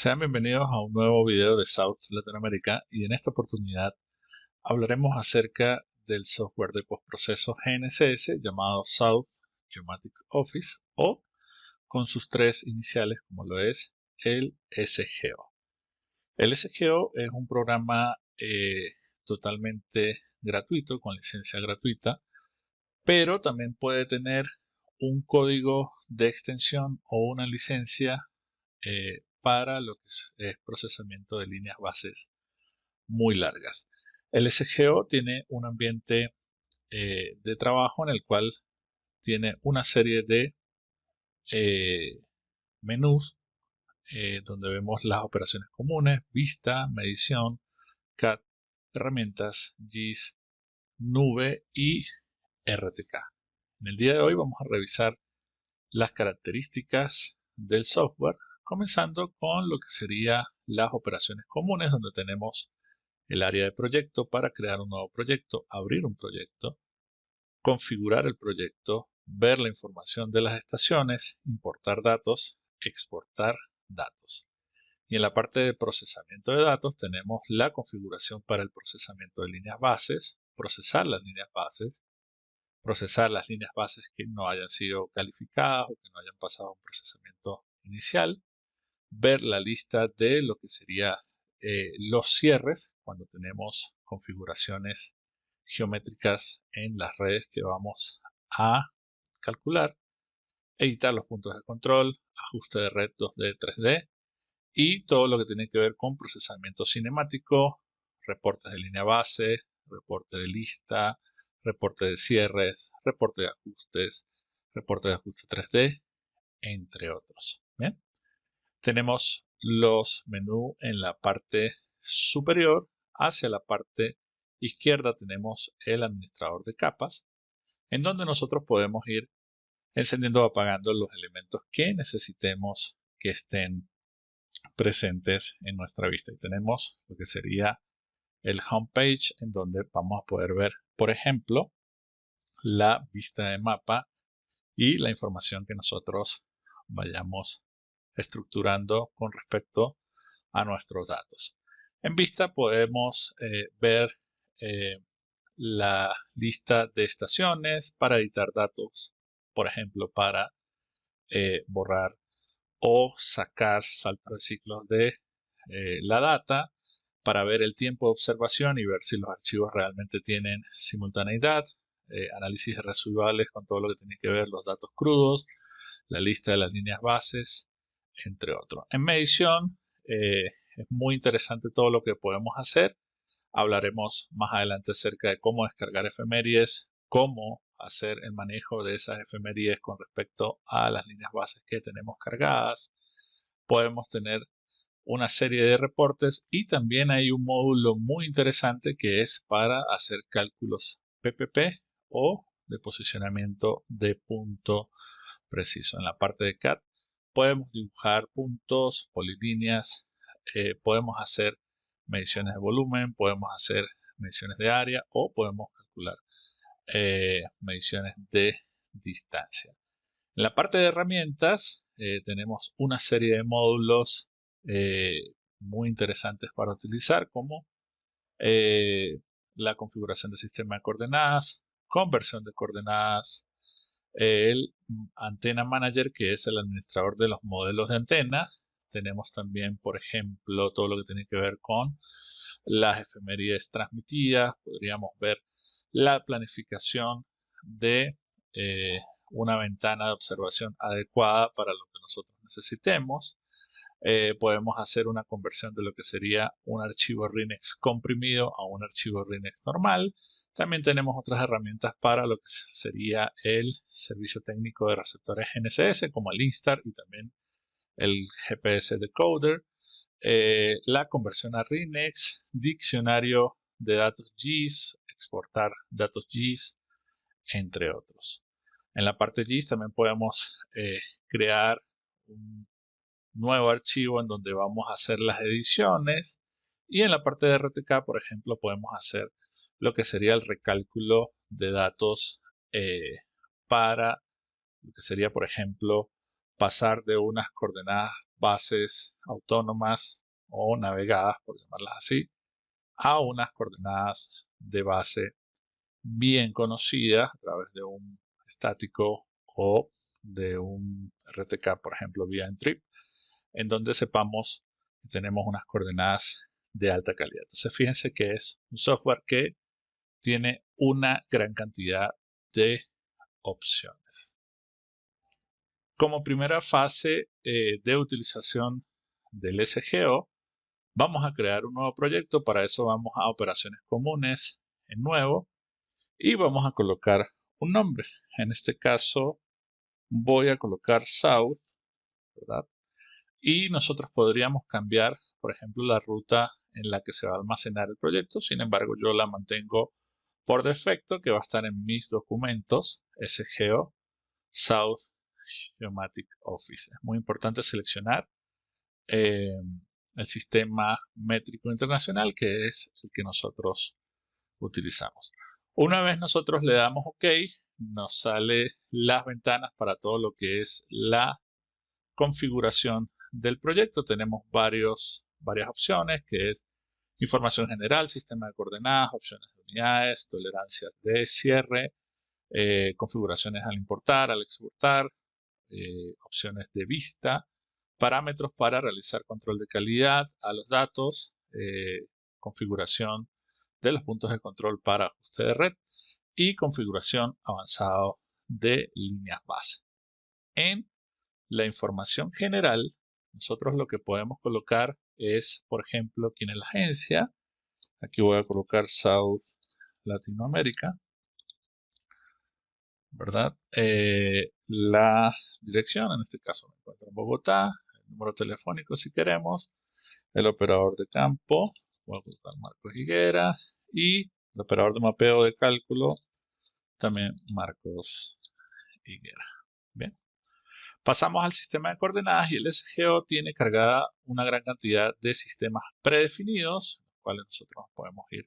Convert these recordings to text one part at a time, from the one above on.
Sean bienvenidos a un nuevo video de South Latinoamérica y en esta oportunidad hablaremos acerca del software de postproceso GNSS llamado South Geomatics Office o con sus tres iniciales como lo es el SGO. El SGO es un programa totalmente gratuito, con licencia gratuita, pero también puede tener un código de extensión o una licencia para lo que es procesamiento de líneas bases muy largas. El SGO tiene un ambiente de trabajo en el cual tiene una serie de eh, menús donde vemos las operaciones comunes, vista, medición, CAD, herramientas, GIS, nube y RTK. En el día de hoy vamos a revisar las características del software, comenzando con lo que serían las operaciones comunes, donde tenemos el área de proyecto para crear un nuevo proyecto, abrir un proyecto, configurar el proyecto, ver la información de las estaciones, importar datos, exportar datos. Y en la parte de procesamiento de datos tenemos la configuración para el procesamiento de líneas bases, procesar las líneas bases, procesar las líneas bases que no hayan sido calificadas o que no hayan pasado un procesamiento inicial, ver la lista de lo que sería los cierres cuando tenemos configuraciones geométricas en las redes que vamos a calcular, editar los puntos de control, ajuste de red 2D, 3D y todo lo que tiene que ver con procesamiento cinemático, reportes de línea base, reporte de lista, reporte de cierres, reporte de ajuste 3D, entre otros. ¿Bien? Tenemos los menús en la parte superior. Hacia la parte izquierda tenemos el administrador de capas, en donde nosotros podemos ir encendiendo o apagando los elementos que necesitemos que estén presentes en nuestra vista. Y tenemos lo que sería el homepage, en donde vamos a poder ver, por ejemplo, la vista de mapa y la información que nosotros vayamos estructurando con respecto a nuestros datos. En vista podemos ver eh, la lista de estaciones para editar datos, por ejemplo, para borrar o sacar saltos de ciclos de la data, para ver el tiempo de observación y ver si los archivos realmente tienen simultaneidad, análisis de residuales con todo lo que tiene que ver los datos crudos, la lista de las líneas bases, entre otros. En medición es muy interesante todo lo que podemos hacer. Hablaremos más adelante acerca de cómo descargar efemérides, cómo hacer el manejo de esas efemérides con respecto a las líneas bases que tenemos cargadas. Podemos tener una serie de reportes y también hay un módulo muy interesante que es para hacer cálculos PPP o de posicionamiento de punto preciso. En la parte de CAD podemos dibujar puntos, polilíneas, podemos hacer mediciones de volumen, podemos hacer mediciones de área o podemos calcular mediciones de distancia. En la parte de herramientas tenemos una serie de módulos muy interesantes para utilizar, como eh, la configuración del sistema de coordenadas, conversión de coordenadas, el Antena Manager, que es el administrador de los modelos de antena. Tenemos también, por ejemplo, todo lo que tiene que ver con las efemérides transmitidas. Podríamos ver la planificación de eh, una ventana de observación adecuada para lo que nosotros necesitemos. Podemos hacer una conversión de lo que sería un archivo RINEX comprimido a un archivo RINEX normal. También tenemos otras herramientas para lo que sería el servicio técnico de receptores GNSS, como el Instar y también el GPS Decoder. La conversión a RINEX, diccionario de datos GIS, exportar datos GIS, entre otros. En la parte GIS también podemos crear un nuevo archivo en donde vamos a hacer las ediciones, y en la parte de RTK, por ejemplo, podemos hacer lo que sería el recálculo de datos para lo que sería, por ejemplo, pasar de unas coordenadas bases autónomas o navegadas, por llamarlas así, a unas coordenadas de base bien conocidas a través de un estático o de un RTK, por ejemplo, vía Entrip, en donde sepamos que tenemos unas coordenadas de alta calidad. Entonces, fíjense que es un software que tiene una gran cantidad de opciones. Como primera fase de utilización del SGO, vamos a crear un nuevo proyecto. Para eso vamos a operaciones comunes en nuevo y vamos a colocar un nombre. En este caso voy a colocar South, ¿verdad? Y nosotros podríamos cambiar, por ejemplo, la ruta en la que se va a almacenar el proyecto. Sin embargo, yo la mantengo por defecto, que va a estar en mis documentos SGO South Geomatic Office. Es muy importante seleccionar eh, el sistema métrico internacional, que es el que nosotros utilizamos. Una vez nosotros le damos OK, nos sale las ventanas para todo lo que es la configuración del proyecto. Tenemos varias opciones, que es información general, sistema de coordenadas, opciones de unidades, tolerancias de cierre, configuraciones al importar, al exportar, opciones de vista, parámetros para realizar control de calidad a los datos, configuración de los puntos de control para ajuste de red y configuración avanzado de líneas base. En la información general, nosotros lo que podemos colocar es, por ejemplo, quién es la agencia. Aquí voy a colocar South Latinoamérica, ¿verdad? La dirección, en este caso me encuentro en Bogotá, el número telefónico si queremos, el operador de campo, voy a colocar Marcos Higuera, y el operador de mapeo de cálculo, también Marcos Higuera. Bien. Pasamos al sistema de coordenadas y el SGO tiene cargada una gran cantidad de sistemas predefinidos, los cuales nosotros podemos ir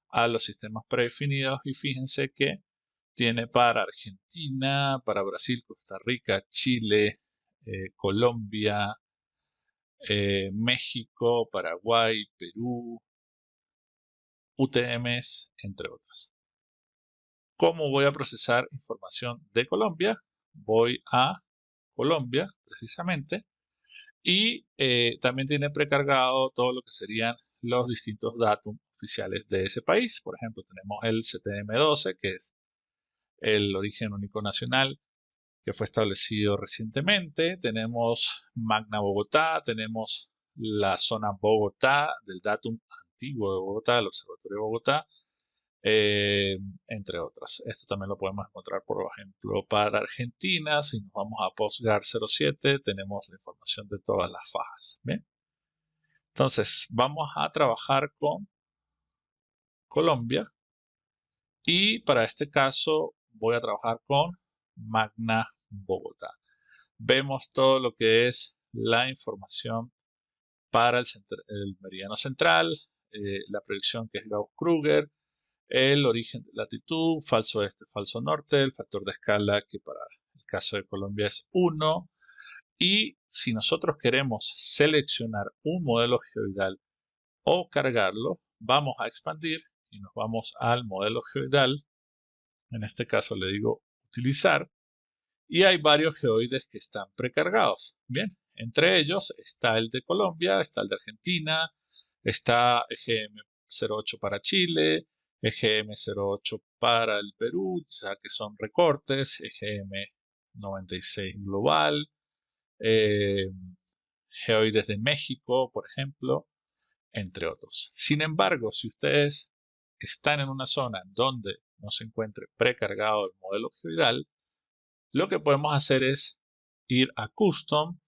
a los sistemas predefinidos y fíjense que tiene para Argentina, para Brasil, Costa Rica, Chile, Colombia, México, Paraguay, Perú, UTMs, entre otras. ¿Cómo voy a procesar información de Colombia? Voy a Colombia, precisamente, y también tiene precargado todo lo que serían los distintos datos oficiales de ese país. Por ejemplo, tenemos el CTM12, que es el origen único nacional, que fue establecido recientemente. Tenemos Magna Bogotá, tenemos la zona Bogotá, del datum antiguo de Bogotá, el Observatorio de Bogotá, entre otras. Esto también lo podemos encontrar, por ejemplo, para Argentina. Si nos vamos a PostGar 07, tenemos la información de todas las fajas. ¿Bien? Entonces, vamos a trabajar con Colombia y para este caso voy a trabajar con Magna Bogotá. Vemos todo lo que es la información para el meridiano central, la predicción que es Gauss-Kruger, el origen de latitud, falso este, falso norte, el factor de escala que para el caso de Colombia es 1. Y si nosotros queremos seleccionar un modelo geoidal o cargarlo, vamos a expandir y nos vamos al modelo geoidal. En este caso le digo utilizar. Y hay varios geoides que están precargados. Bien, entre ellos está el de Colombia, está el de Argentina, está EGM08 para Chile, EGM08 para el Perú, o sea que son recortes, EGM96 global, eh, geoides de México, por ejemplo, entre otros. Sin embargo, si ustedes están en una zona donde no se encuentre precargado el modelo geoidal, lo que podemos hacer es ir a Custom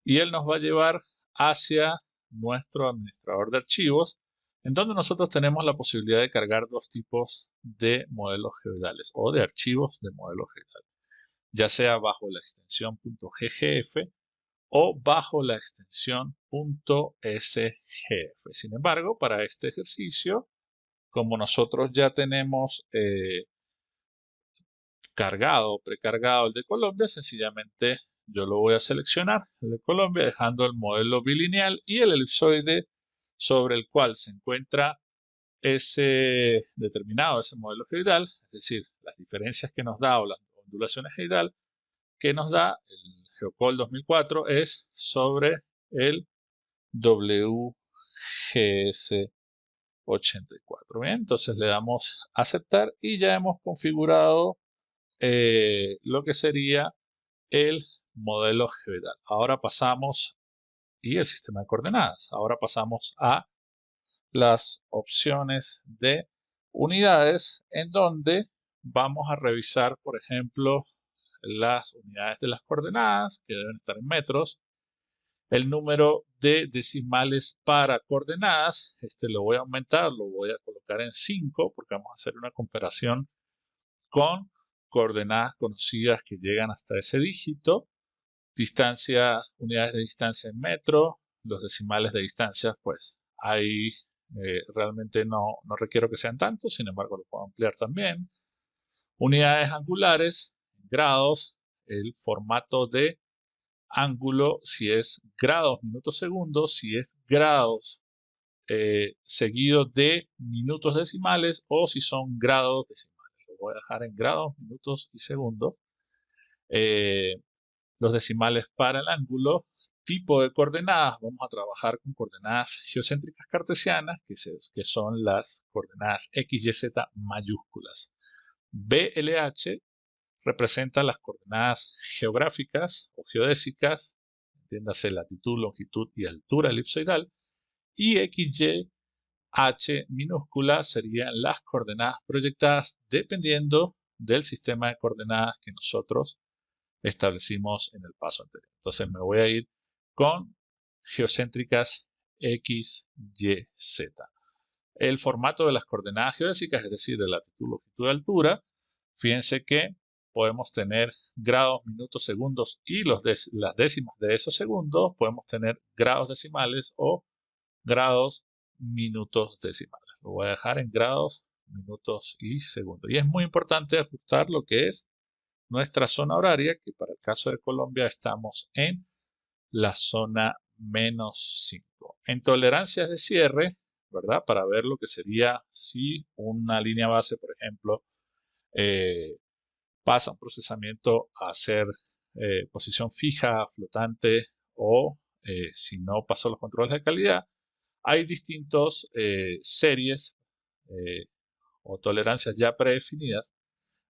y él nos va a llevar hacia nuestro administrador de archivos, en donde nosotros tenemos la posibilidad de cargar dos tipos de modelos geoidales o de archivos de modelos geoidales, ya sea bajo la extensión .ggf o bajo la extensión .sgf. Sin embargo, para este ejercicio, como nosotros ya tenemos cargado o precargado el de Colombia, sencillamente yo lo voy a seleccionar, el de Colombia, dejando el modelo bilineal y el elipsoide sobre el cual se encuentra ese determinado, ese modelo geoidal, es decir, las diferencias que nos da o las ondulaciones geoidal que nos da el Geocol 2004 es sobre el WGS 84. Bien, entonces le damos a aceptar y ya hemos configurado lo que sería el modelo geoidal. Ahora pasamos, y el sistema de coordenadas, ahora pasamos a las opciones de unidades en donde vamos a revisar, por ejemplo, las unidades de las coordenadas, que deben estar en metros, el número de decimales para coordenadas, este lo voy a aumentar, lo voy a colocar en 5 porque vamos a hacer una comparación con coordenadas conocidas que llegan hasta ese dígito, distancia, unidades de distancia en metro, los decimales de distancia, pues ahí realmente no requiero que sean tantos, sin embargo lo puedo ampliar también. Unidades angulares, grados, el formato de ángulo, si es grados, minutos, segundos, si es grados seguido de minutos decimales o si son grados decimales. Lo voy a dejar en grados, minutos y segundos. Los decimales para el ángulo. Tipo de coordenadas, vamos a trabajar con coordenadas geocéntricas cartesianas, que son las coordenadas X, Y, Z mayúsculas. BLH representa las coordenadas geográficas o geodésicas, entiéndase latitud, longitud y altura elipsoidal, y XY, H minúscula serían las coordenadas proyectadas dependiendo del sistema de coordenadas que nosotros establecimos en el paso anterior. Entonces me voy a ir con geocéntricas X, Y, Z. El formato de las coordenadas geodésicas, es decir, de latitud, longitud y altura, fíjense que podemos tener grados, minutos, segundos y las décimas de esos segundos. Podemos tener grados decimales o grados, minutos decimales. Lo voy a dejar en grados, minutos y segundos. Y es muy importante ajustar lo que es nuestra zona horaria, que para el caso de Colombia estamos en la zona -5. En tolerancias de cierre, ¿verdad? Para ver lo que sería si una línea base, por ejemplo, pasa un procesamiento a ser posición fija, flotante o si no pasó los controles de calidad, hay distintos series o tolerancias ya predefinidas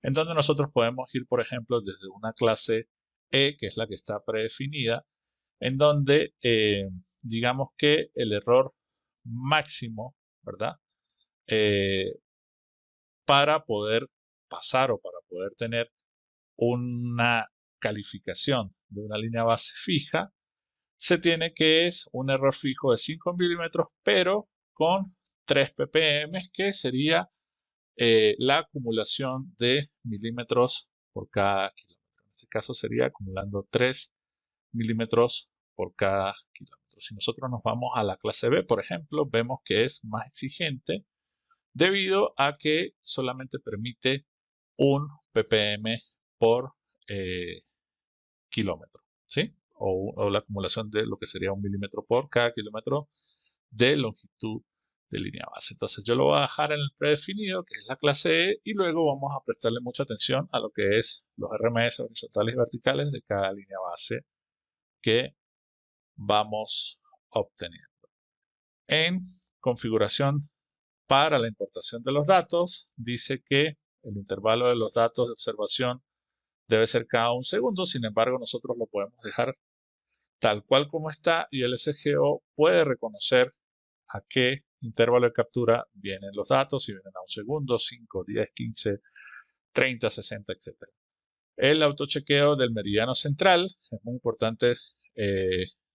en donde nosotros podemos ir, por ejemplo, desde una clase E, que es la que está predefinida, en donde digamos que el error máximo, ¿verdad? Para poder pasar o para poder tener una calificación de una línea base fija, se tiene que es un error fijo de 5 milímetros, pero con 3 ppm, que sería la acumulación de milímetros por cada kilómetro. En este caso sería acumulando 3 milímetros por cada kilómetro. Si nosotros nos vamos a la clase B, por ejemplo, vemos que es más exigente debido a que solamente permite un ppm por kilómetro, ¿sí? O la acumulación de lo que sería un milímetro por cada kilómetro de longitud de línea base. Entonces yo lo voy a dejar en el predefinido, que es la clase E, y luego vamos a prestarle mucha atención a lo que es los RMS horizontales y verticales de cada línea base que vamos obteniendo. En configuración para la importación de los datos, dice que el intervalo de los datos de observación debe ser cada un segundo, sin embargo nosotros lo podemos dejar tal cual como está y el SGO puede reconocer a qué intervalo de captura vienen los datos, si vienen a un segundo, 5, 10, 15, 30, 60, etc. El autochequeo del meridiano central, es muy importante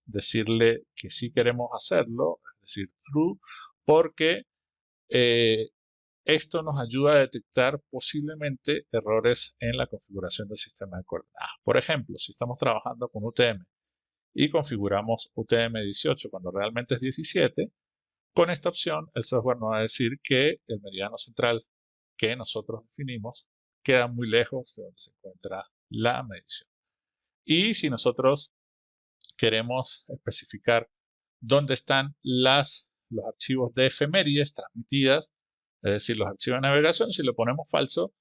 decirle que sí queremos hacerlo, es decir, true, porque esto nos ayuda a detectar posiblemente errores en la configuración del sistema de coordenadas. Por ejemplo, si estamos trabajando con UTM y configuramos UTM 18 cuando realmente es 17, con esta opción el software nos va a decir que el meridiano central que nosotros definimos queda muy lejos de donde se encuentra la medición. Y si nosotros queremos especificar dónde están los archivos de efemérides transmitidas, es decir, los archivos de navegación, si lo ponemos falso,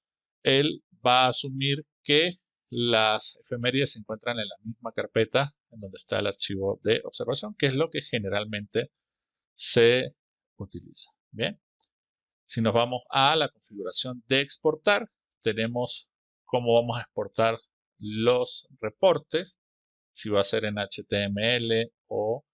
él va a asumir que las efemérides se encuentran en la misma carpeta en donde está el archivo de observación, que es lo que generalmente se utiliza. Bien, si nos vamos a la configuración de exportar, tenemos cómo vamos a exportar los reportes, si va a ser en HTML o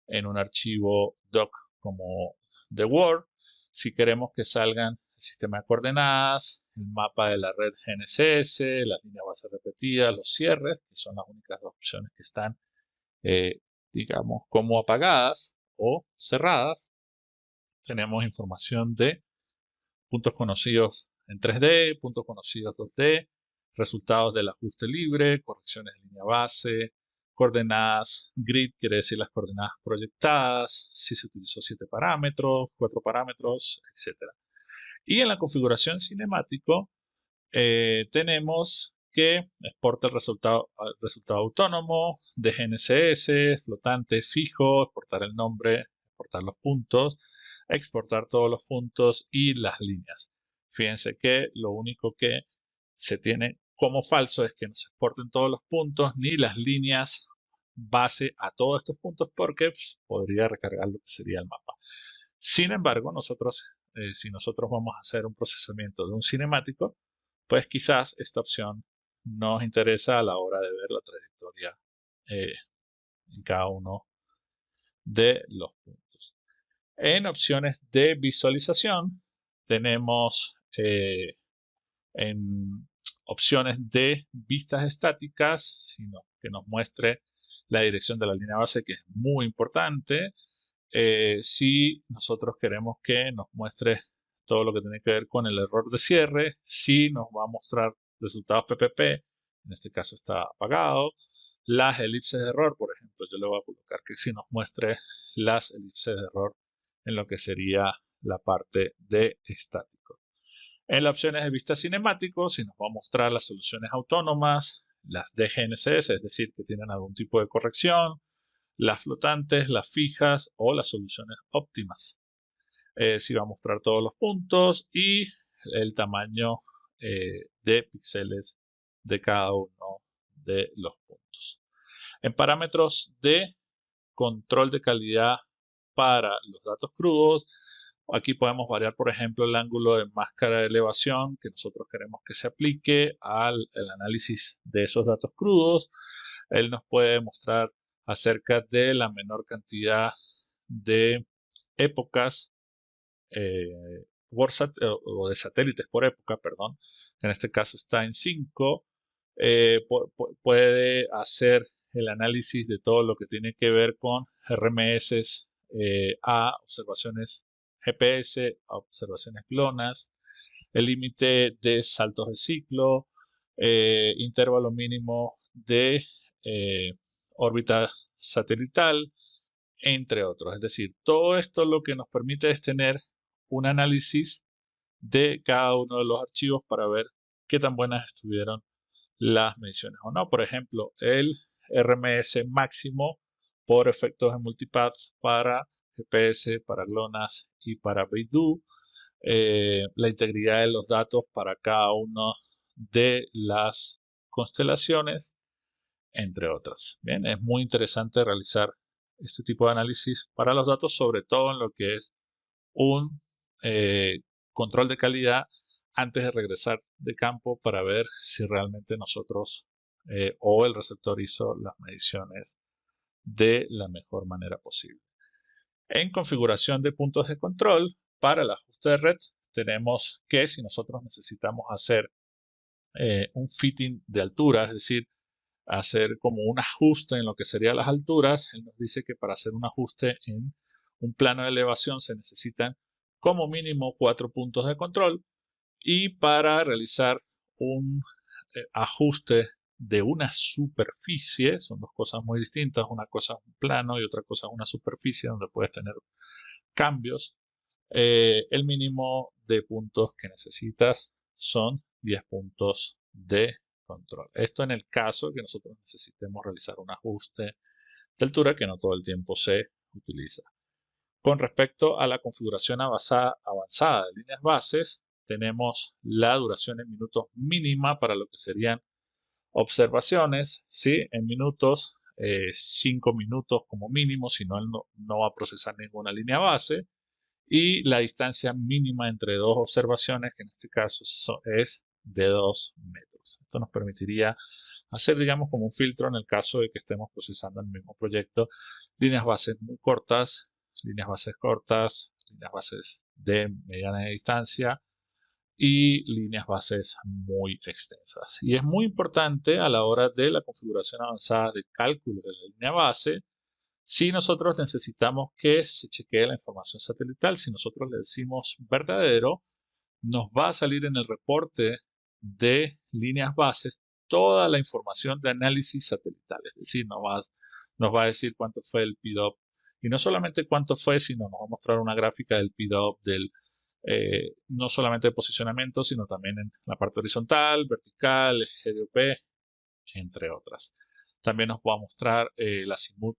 en un archivo doc como de Word. Si queremos que salgan el sistema de coordenadas, el mapa de la red GNSS, las líneas base repetidas, los cierres, que son las únicas dos opciones que están, digamos, como apagadas o cerradas. Tenemos información de puntos conocidos en 3D, puntos conocidos 2D, resultados del ajuste libre, correcciones de línea base, coordenadas grid, quiere decir las coordenadas proyectadas, si se utilizó 7 parámetros, 4 parámetros, etc. Y en la configuración cinemático tenemos que exporta el resultado autónomo de GNSS, flotante, fijo, exportar el nombre, exportar los puntos, exportar todos los puntos y las líneas. Fíjense que lo único que se tiene como falso es que no se exporten todos los puntos ni las líneas base a todos estos puntos porque pues, podría recargar lo que sería el mapa. Sin embargo, si nosotros vamos a hacer un procesamiento de un cinemático, pues quizás esta opción nos interesa a la hora de ver la trayectoria en cada uno de los puntos. En opciones de visualización tenemos en opciones de vistas estáticas, que nos muestre la dirección de la línea base, que es muy importante. Si nosotros queremos que nos muestre todo lo que tiene que ver con el error de cierre, si nos va a mostrar resultados PPP, en este caso está apagado. Las elipses de error, por ejemplo, yo le voy a colocar que si nos muestre las elipses de error en lo que sería la parte de estático. En las opciones de vista cinemático, si nos va a mostrar las soluciones autónomas, las de GNSS, es decir, que tienen algún tipo de corrección, las flotantes, las fijas o las soluciones óptimas. Si va a mostrar todos los puntos y el tamaño de píxeles de cada uno de los puntos. En parámetros de control de calidad para los datos crudos, aquí podemos variar, por ejemplo, el ángulo de máscara de elevación que nosotros queremos que se aplique al análisis de esos datos crudos. Él nos puede mostrar acerca de la menor cantidad de épocas o de satélites por época, perdón. En este caso está en 5. Puede hacer el análisis de todo lo que tiene que ver con RMS a observaciones GPS, a observaciones GLONASS, el límite de saltos de ciclo, intervalo mínimo de órbita satelital, entre otros. Es decir, todo esto lo que nos permite es tener un análisis de cada uno de los archivos para ver qué tan buenas estuvieron las mediciones o no. Por ejemplo, el RMS máximo por efectos de multipath para GPS, para GLONASS y para Beidou. La integridad de los datos para cada una de las constelaciones, entre otras. Bien, es muy interesante realizar este tipo de análisis para los datos, sobre todo en lo que es un control de calidad antes de regresar de campo para ver si realmente nosotros o el receptor hizo las mediciones de la mejor manera posible. En configuración de puntos de control, para el ajuste de red, tenemos que si nosotros necesitamos hacer un fitting de altura, es decir, hacer como un ajuste en lo que serían las alturas, él nos dice que para hacer un ajuste en un plano de elevación se necesitan como mínimo 4 puntos de control y para realizar un ajuste de una superficie, son dos cosas muy distintas, una cosa es un plano y otra cosa es una superficie donde puedes tener cambios, el mínimo de puntos que necesitas son 10 puntos de control. Esto en el caso que nosotros necesitemos realizar un ajuste de altura que no todo el tiempo se utiliza. Con respecto a la configuración avanzada de líneas bases, tenemos la duración en minutos mínima para lo que serían observaciones, ¿sí? En minutos, 5 minutos como mínimo, si no, él no va a procesar ninguna línea base. Y la distancia mínima entre dos observaciones, que en este caso es de 2 metros. Esto nos permitiría hacer, digamos, como un filtro en el caso de que estemos procesando en el mismo proyecto líneas bases muy cortas, líneas bases cortas, líneas bases de mediana distancia y líneas bases muy extensas. Y es muy importante a la hora de la configuración avanzada de cálculo de la línea base, si nosotros necesitamos que se chequee la información satelital, si nosotros le decimos verdadero, nos va a salir en el reporte de líneas bases toda la información de análisis satelital. Es decir, nos va a decir cuánto fue el PDOP. Y no solamente cuánto fue, sino nos va a mostrar una gráfica del PDOP no solamente de posicionamiento, sino también en la parte horizontal, vertical, GDOP, entre otras. También nos va a mostrar la azimut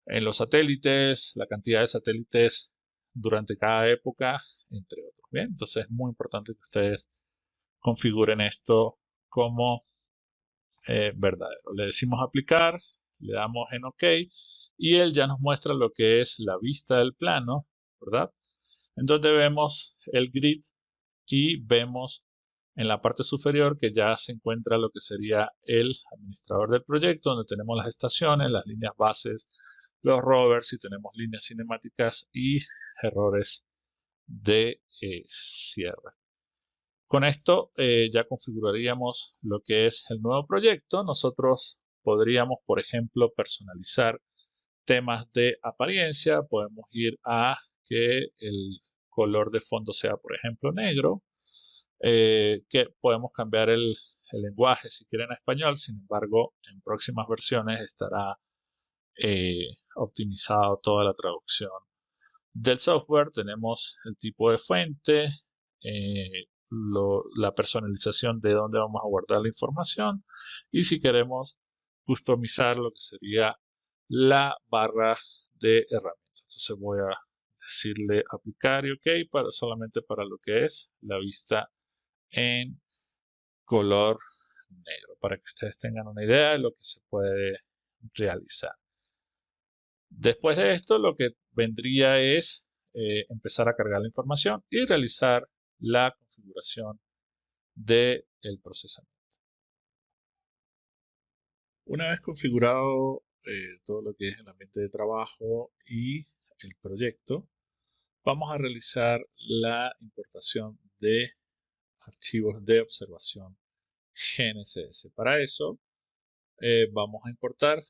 en los satélites, la cantidad de satélites durante cada época, entre otros. Bien, entonces es muy importante que ustedes configuren esto como verdadero. Le decimos aplicar, le damos en OK y él ya nos muestra lo que es la vista del plano, ¿verdad? En donde vemos el grid y vemos en la parte superior que ya se encuentra lo que sería el administrador del proyecto, donde tenemos las estaciones, las líneas bases, los rovers y tenemos líneas cinemáticas y errores de cierre. Con esto ya configuraríamos lo que es el nuevo proyecto. Nosotros podríamos, por ejemplo, personalizar temas de apariencia. Podemos ir a que el color de fondo sea, por ejemplo, negro. Que podemos cambiar el lenguaje si quieren a español. Sin embargo, en próximas versiones estará optimizado toda la traducción del software. Tenemos el tipo de fuente, la personalización de dónde vamos a guardar la información y si queremos customizar lo que sería la barra de herramientas. Entonces voy a decirle aplicar y OK solamente para lo que es la vista en color negro, para que ustedes tengan una idea de lo que se puede realizar. Después de esto, lo que vendría es empezar a cargar la información y realizar la configuración del procesamiento. Una vez configurado todo lo que es el ambiente de trabajo y el proyecto, vamos a realizar la importación de archivos de observación GNSS. Para eso, vamos a importar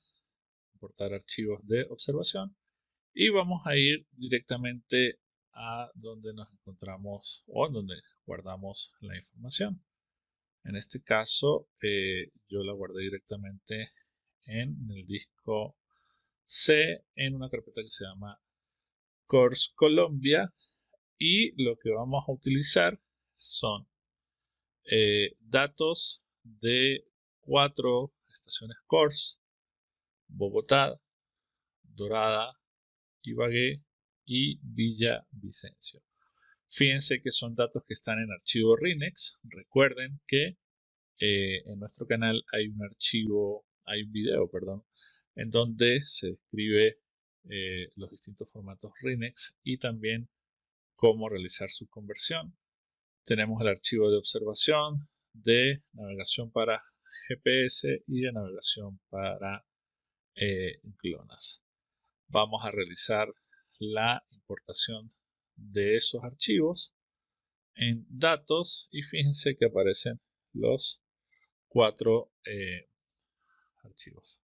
archivos de observación y vamos a ir directamente a donde nos encontramos o donde guardamos la información. En este caso, yo la guardé directamente en el disco C en una carpeta que se llama Course Colombia y lo que vamos a utilizar son datos de 4 estaciones Course: Bogotá, Dorada, Ibagué y Villavicencio. Fíjense que son datos que están en archivo RINEX. Recuerden que en nuestro canal hay un video, perdón, en donde se describe los distintos formatos RINEX y también cómo realizar su conversión. Tenemos el archivo de observación, de navegación para GPS y de navegación para GLONASS. Vamos a realizar la importación de esos archivos en datos y fíjense que aparecen los 4 archivos.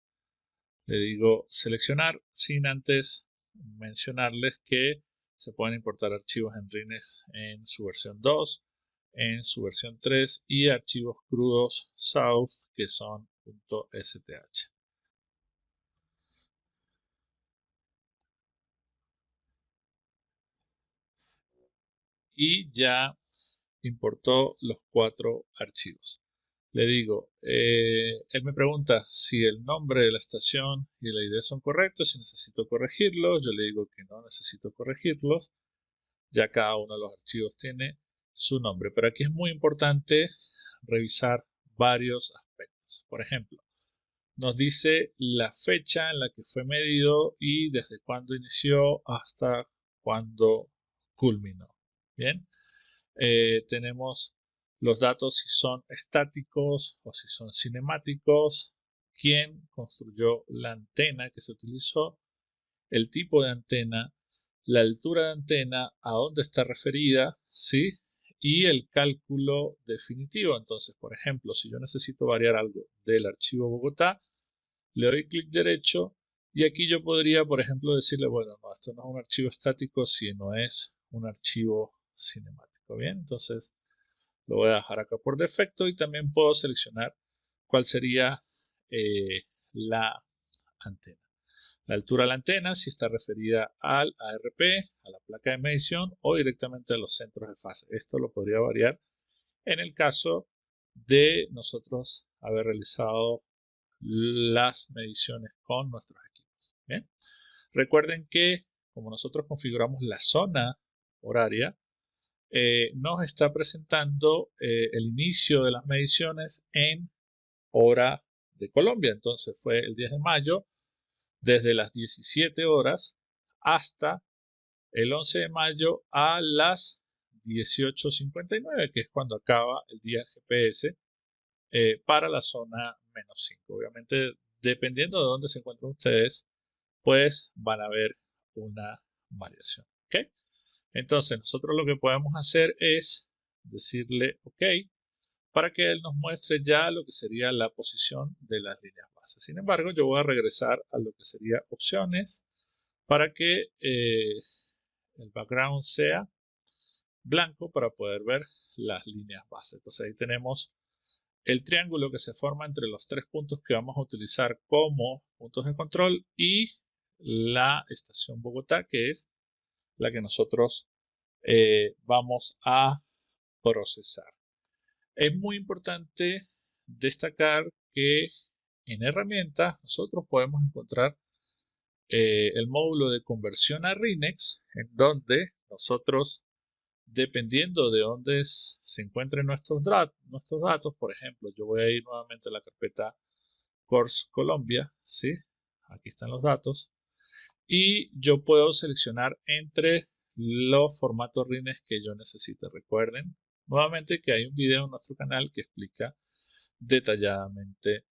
Le digo seleccionar sin antes mencionarles que se pueden importar archivos en RINEX en su versión 2, en su versión 3 y archivos crudos South que son .sth. Y ya importó los 4 archivos. le digo, él me pregunta si el nombre de la estación y la ID son correctos, si necesito corregirlos, yo le digo que no necesito corregirlos, ya cada uno de los archivos tiene su nombre, pero aquí es muy importante revisar varios aspectos. Por ejemplo, nos dice la fecha en la que fue medido y desde cuándo inició hasta cuándo culminó. Bien, tenemos los datos si son estáticos o si son cinemáticos, quién construyó la antena que se utilizó, el tipo de antena, la altura de antena, a dónde está referida, ¿sí? Y el cálculo definitivo. Entonces, por ejemplo, si yo necesito variar algo del archivo Bogotá, le doy clic derecho y aquí yo podría, por ejemplo, decirle, bueno, no, esto no es un archivo estático, sino es un archivo cinemático. Bien, entonces lo voy a dejar acá por defecto y también puedo seleccionar cuál sería la antena. La altura de la antena, si está referida al ARP, a la placa de medición o directamente a los centros de fase. Esto lo podría variar en el caso de nosotros haber realizado las mediciones con nuestros equipos. ¿Bien? Recuerden que como nosotros configuramos la zona horaria, nos está presentando el inicio de las mediciones en hora de Colombia. Entonces fue el 10 de mayo desde las 17 horas hasta el 11 de mayo a las 18:59, que es cuando acaba el día GPS para la zona -5. Obviamente, dependiendo de dónde se encuentren ustedes, pues van a ver una variación. ¿Okay? Entonces, nosotros lo que podemos hacer es decirle OK para que él nos muestre ya lo que sería la posición de las líneas base. Sin embargo, yo voy a regresar a lo que sería opciones para que el background sea blanco para poder ver las líneas base. Entonces ahí tenemos el triángulo que se forma entre los tres puntos que vamos a utilizar como puntos de control y la estación Bogotá, que es la que nosotros vamos a procesar. Es muy importante destacar que en herramientas nosotros podemos encontrar el módulo de conversión a RINEX, en donde nosotros, dependiendo de dónde se encuentren nuestros datos, por ejemplo, yo voy a ir nuevamente a la carpeta Course Colombia, ¿sí? Aquí están los datos, y yo puedo seleccionar entre los formatos RINEX que yo necesite. Recuerden nuevamente que hay un video en nuestro canal que explica detalladamente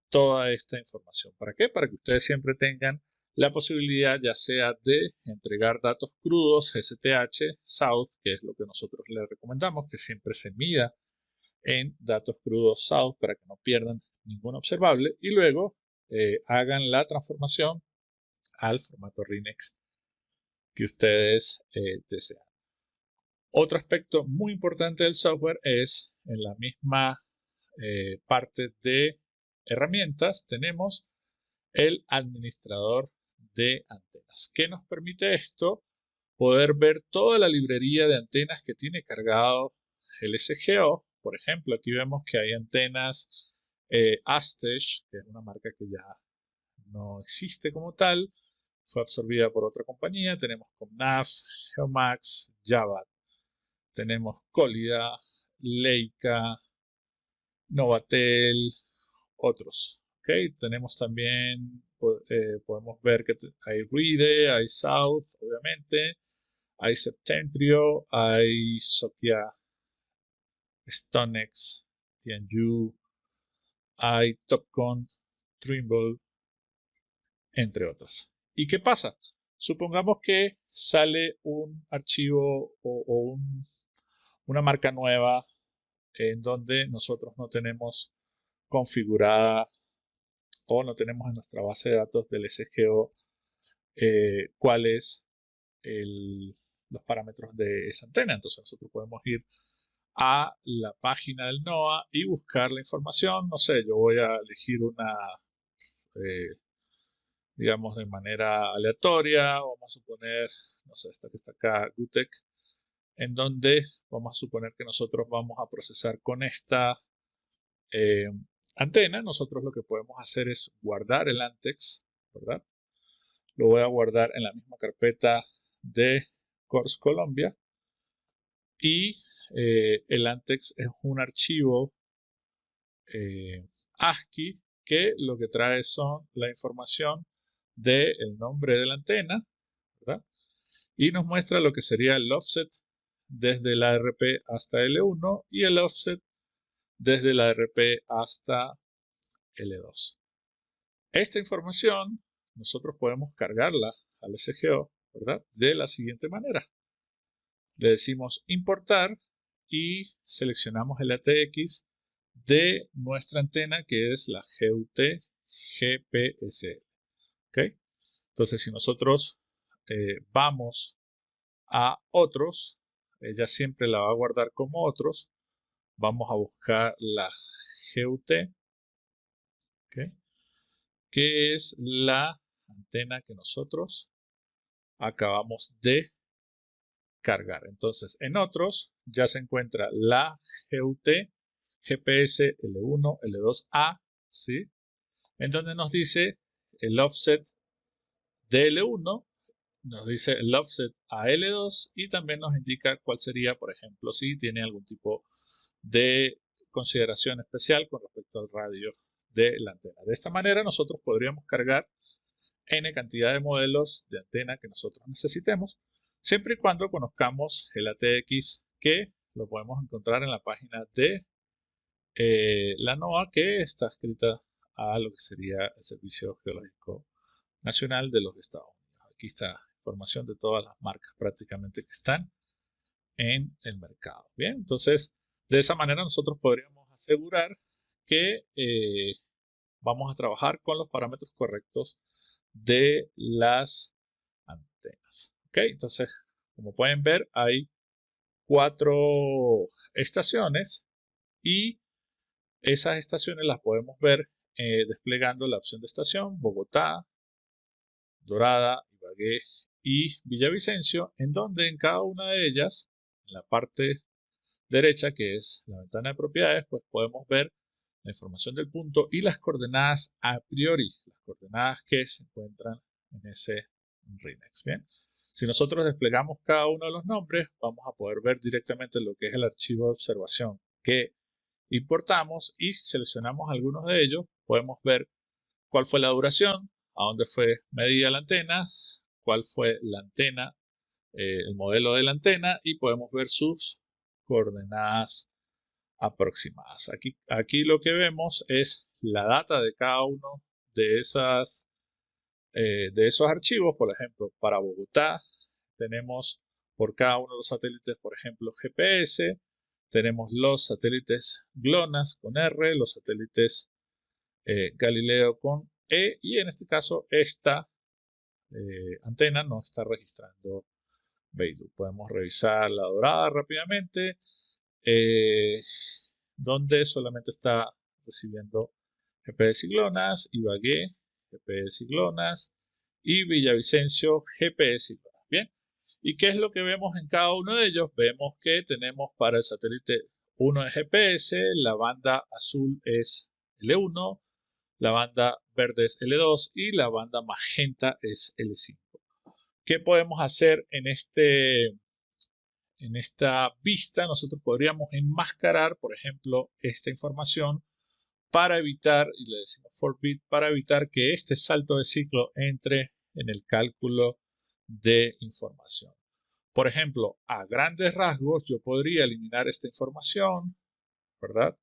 toda esta información. ¿Para qué? Para que ustedes siempre tengan la posibilidad ya sea de entregar datos crudos, STH, South, que es lo que nosotros les recomendamos, que siempre se mida en datos crudos South para que no pierdan ningún observable y luego hagan la transformación al formato RINEX que ustedes desean. Otro aspecto muy importante del software es en la misma parte de herramientas tenemos el administrador de antenas. ¿Qué nos permite esto? Poder ver toda la librería de antenas que tiene cargado el SGO. Por ejemplo, aquí vemos que hay antenas Astech, que es una marca que ya no existe como tal, fue absorbida por otra compañía. Tenemos Comnaf, Geomax, Javad, tenemos Colida, Leica, Novatel, otros. ¿Okay? Tenemos también, podemos ver que hay Ride, hay South, obviamente, hay Septentrio, hay Sophia, Stonex, Tianyu, hay Topcon, Trimble, entre otras. ¿Y qué pasa? Supongamos que sale un archivo o una marca nueva en donde nosotros no tenemos configurada o no tenemos en nuestra base de datos del SGO cuáles los parámetros de esa antena. Entonces nosotros podemos ir a la página del NOAA y buscar la información. No sé, yo voy a elegir una, digamos, de manera aleatoria. Vamos a suponer, no sé, esta que está acá, GUTEC, en donde vamos a suponer que nosotros vamos a procesar con esta eh, antena, nosotros lo que podemos hacer es guardar el antex, ¿verdad? Lo voy a guardar en la misma carpeta de Course Colombia y el antex es un archivo ASCII que lo que trae son la información del nombre de la antena, ¿verdad? Y nos muestra lo que sería el offset desde la RP hasta L1 y el offset desde la RP hasta L2. Esta información nosotros podemos cargarla al SGO, ¿verdad? De la siguiente manera. Le decimos importar y seleccionamos el ATX de nuestra antena que es la GUT GPSL. ¿Okay? Entonces, si nosotros vamos a otros, ella siempre la va a guardar como otros. Vamos a buscar la GUT, ¿okay? Que es la antena que nosotros acabamos de cargar. Entonces, en otros ya se encuentra la GUT GPS L1, L2A, ¿sí? En donde nos dice el offset de L1, nos dice el offset a L2 y también nos indica cuál sería, por ejemplo, si tiene algún tipo de consideración especial con respecto al radio de la antena. De esta manera nosotros podríamos cargar N cantidad de modelos de antena que nosotros necesitemos, siempre y cuando conozcamos el ATX que lo podemos encontrar en la página de la NOAA, que está escrita a lo que sería el Servicio Geológico Nacional de los Estados Unidos. Aquí está información de todas las marcas prácticamente que están en el mercado. Bien, entonces de esa manera nosotros podríamos asegurar que vamos a trabajar con los parámetros correctos de las antenas. Ok, entonces como pueden ver hay 4 estaciones y esas estaciones las podemos ver desplegando la opción de estación Bogotá, Dorada, Ibagué y Villavicencio, en donde en cada una de ellas, en la parte derecha, que es la ventana de propiedades, pues podemos ver la información del punto y las coordenadas a priori, las coordenadas que se encuentran en ese RINEX. Bien, si nosotros desplegamos cada uno de los nombres, vamos a poder ver directamente lo que es el archivo de observación que importamos y si seleccionamos algunos de ellos, podemos ver cuál fue la duración, a dónde fue medida la antena, cuál fue la antena, el modelo de la antena y podemos ver sus coordenadas aproximadas. Aquí lo que vemos es la data de cada uno de esos archivos. Por ejemplo, para Bogotá tenemos por cada uno de los satélites, por ejemplo, GPS, tenemos los satélites GLONASS con R, los satélites Galileo con E, y en este caso esta antena no está registrando Beidou. Podemos revisar la dorada rápidamente, donde solamente está recibiendo GPS y GLONASS, Ibagué, GPS y GLONASS, y Villavicencio, GPS y GLONASS. Bien, ¿y qué es lo que vemos en cada uno de ellos? Vemos que tenemos para el satélite 1 de GPS, la banda azul es L1, la banda verde es L2 y la banda magenta es L5. ¿Qué podemos hacer en esta vista? Nosotros podríamos enmascarar, por ejemplo, esta información para evitar, y le decimos forbid, para evitar que este salto de ciclo entre en el cálculo de información. Por ejemplo, a grandes rasgos, yo podría eliminar esta información, ¿verdad?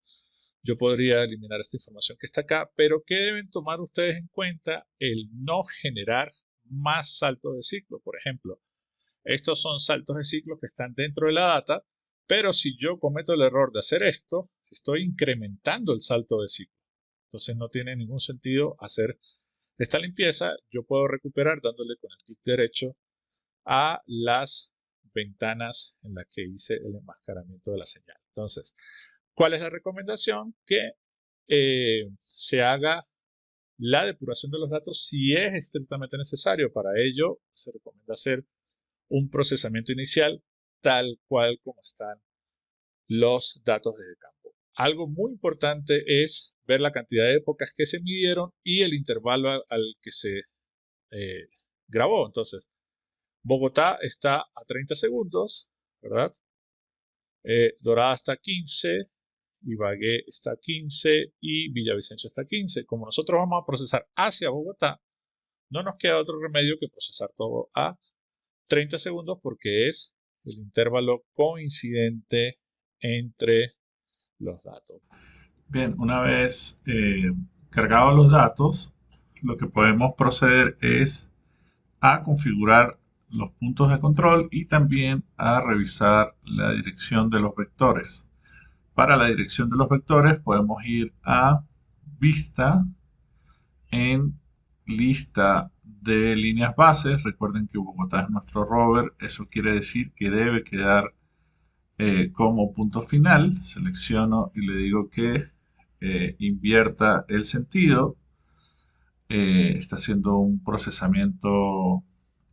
Yo podría eliminar esta información que está acá, pero ¿qué deben tomar ustedes en cuenta? El no generar más saltos de ciclo. Por ejemplo, estos son saltos de ciclo que están dentro de la data, pero si yo cometo el error de hacer esto, estoy incrementando el salto de ciclo. Entonces no tiene ningún sentido hacer esta limpieza. Yo puedo recuperar dándole con el clic derecho a las ventanas en las que hice el enmascaramiento de la señal. Entonces, ¿cuál es la recomendación? Que se haga la depuración de los datos si es estrictamente necesario. Para ello, se recomienda hacer un procesamiento inicial tal cual como están los datos desde el campo. Algo muy importante es ver la cantidad de épocas que se midieron y el intervalo al que se eh, grabó. Entonces, Bogotá está a 30 segundos, ¿verdad? Dorada está a 15, Ibagué está a 15 y Villavicencio está a 15. Como nosotros vamos a procesar hacia Bogotá, no nos queda otro remedio que procesar todo a 30 segundos porque es el intervalo coincidente entre los datos. Bien, una vez cargados los datos, lo que podemos proceder es a configurar los puntos de control y también a revisar la dirección de los vectores. Para la dirección de los vectores podemos ir a Vista, en Lista de líneas bases. Recuerden que Bogotá es nuestro rover, eso quiere decir que debe quedar como punto final. Selecciono y le digo que invierta el sentido. Está haciendo un procesamiento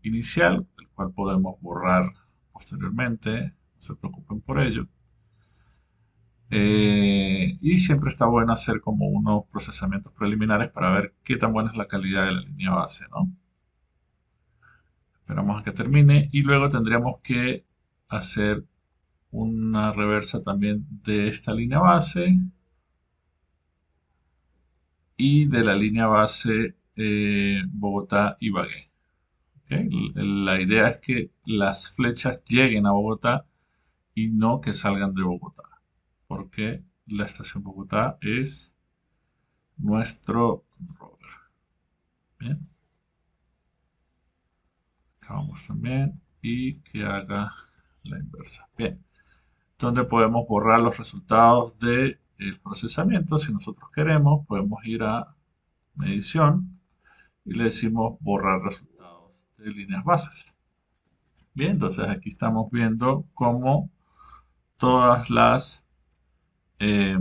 inicial, el cual podemos borrar posteriormente, no se preocupen por ello. Y siempre está bueno hacer como unos procesamientos preliminares para ver qué tan buena es la calidad de la línea base, ¿no? Esperamos a que termine y luego tendríamos que hacer una reversa también de esta línea base y de la línea base Bogotá-Ibagué. ¿Okay? La idea es que las flechas lleguen a Bogotá y no que salgan de Bogotá, porque la estación Bogotá es nuestro rover. Bien. Acá vamos también y que haga la inversa. Bien. Donde podemos borrar los resultados del procesamiento. Si nosotros queremos, podemos ir a medición y le decimos borrar resultados de líneas bases. Bien, entonces aquí estamos viendo cómo todas las eh,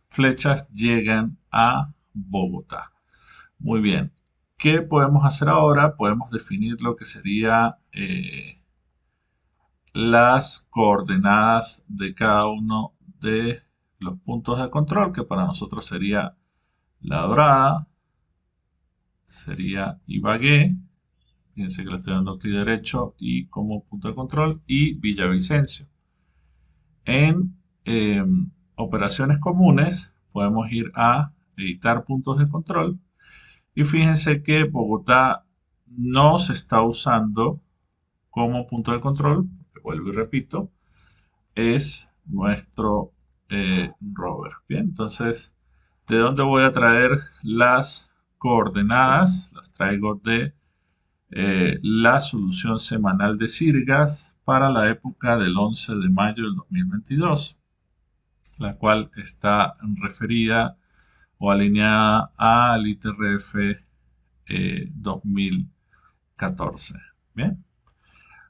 flechas llegan a Bogotá. Muy bien. ¿Qué podemos hacer ahora? Podemos definir lo que sería las coordenadas de cada uno de los puntos de control, que para nosotros sería La Dorada, sería Ibagué, fíjense que le estoy dando clic derecho y como punto de control, y Villavicencio. En operaciones comunes podemos ir a editar puntos de control y fíjense que Bogotá no se está usando como punto de control, porque vuelvo y repito, es nuestro rover. Bien, entonces, ¿de dónde voy a traer las coordenadas? Las traigo de la solución semanal de Sirgas para la época del 11 de mayo del 2022, la cual está referida o alineada al ITRF 2014. Bien,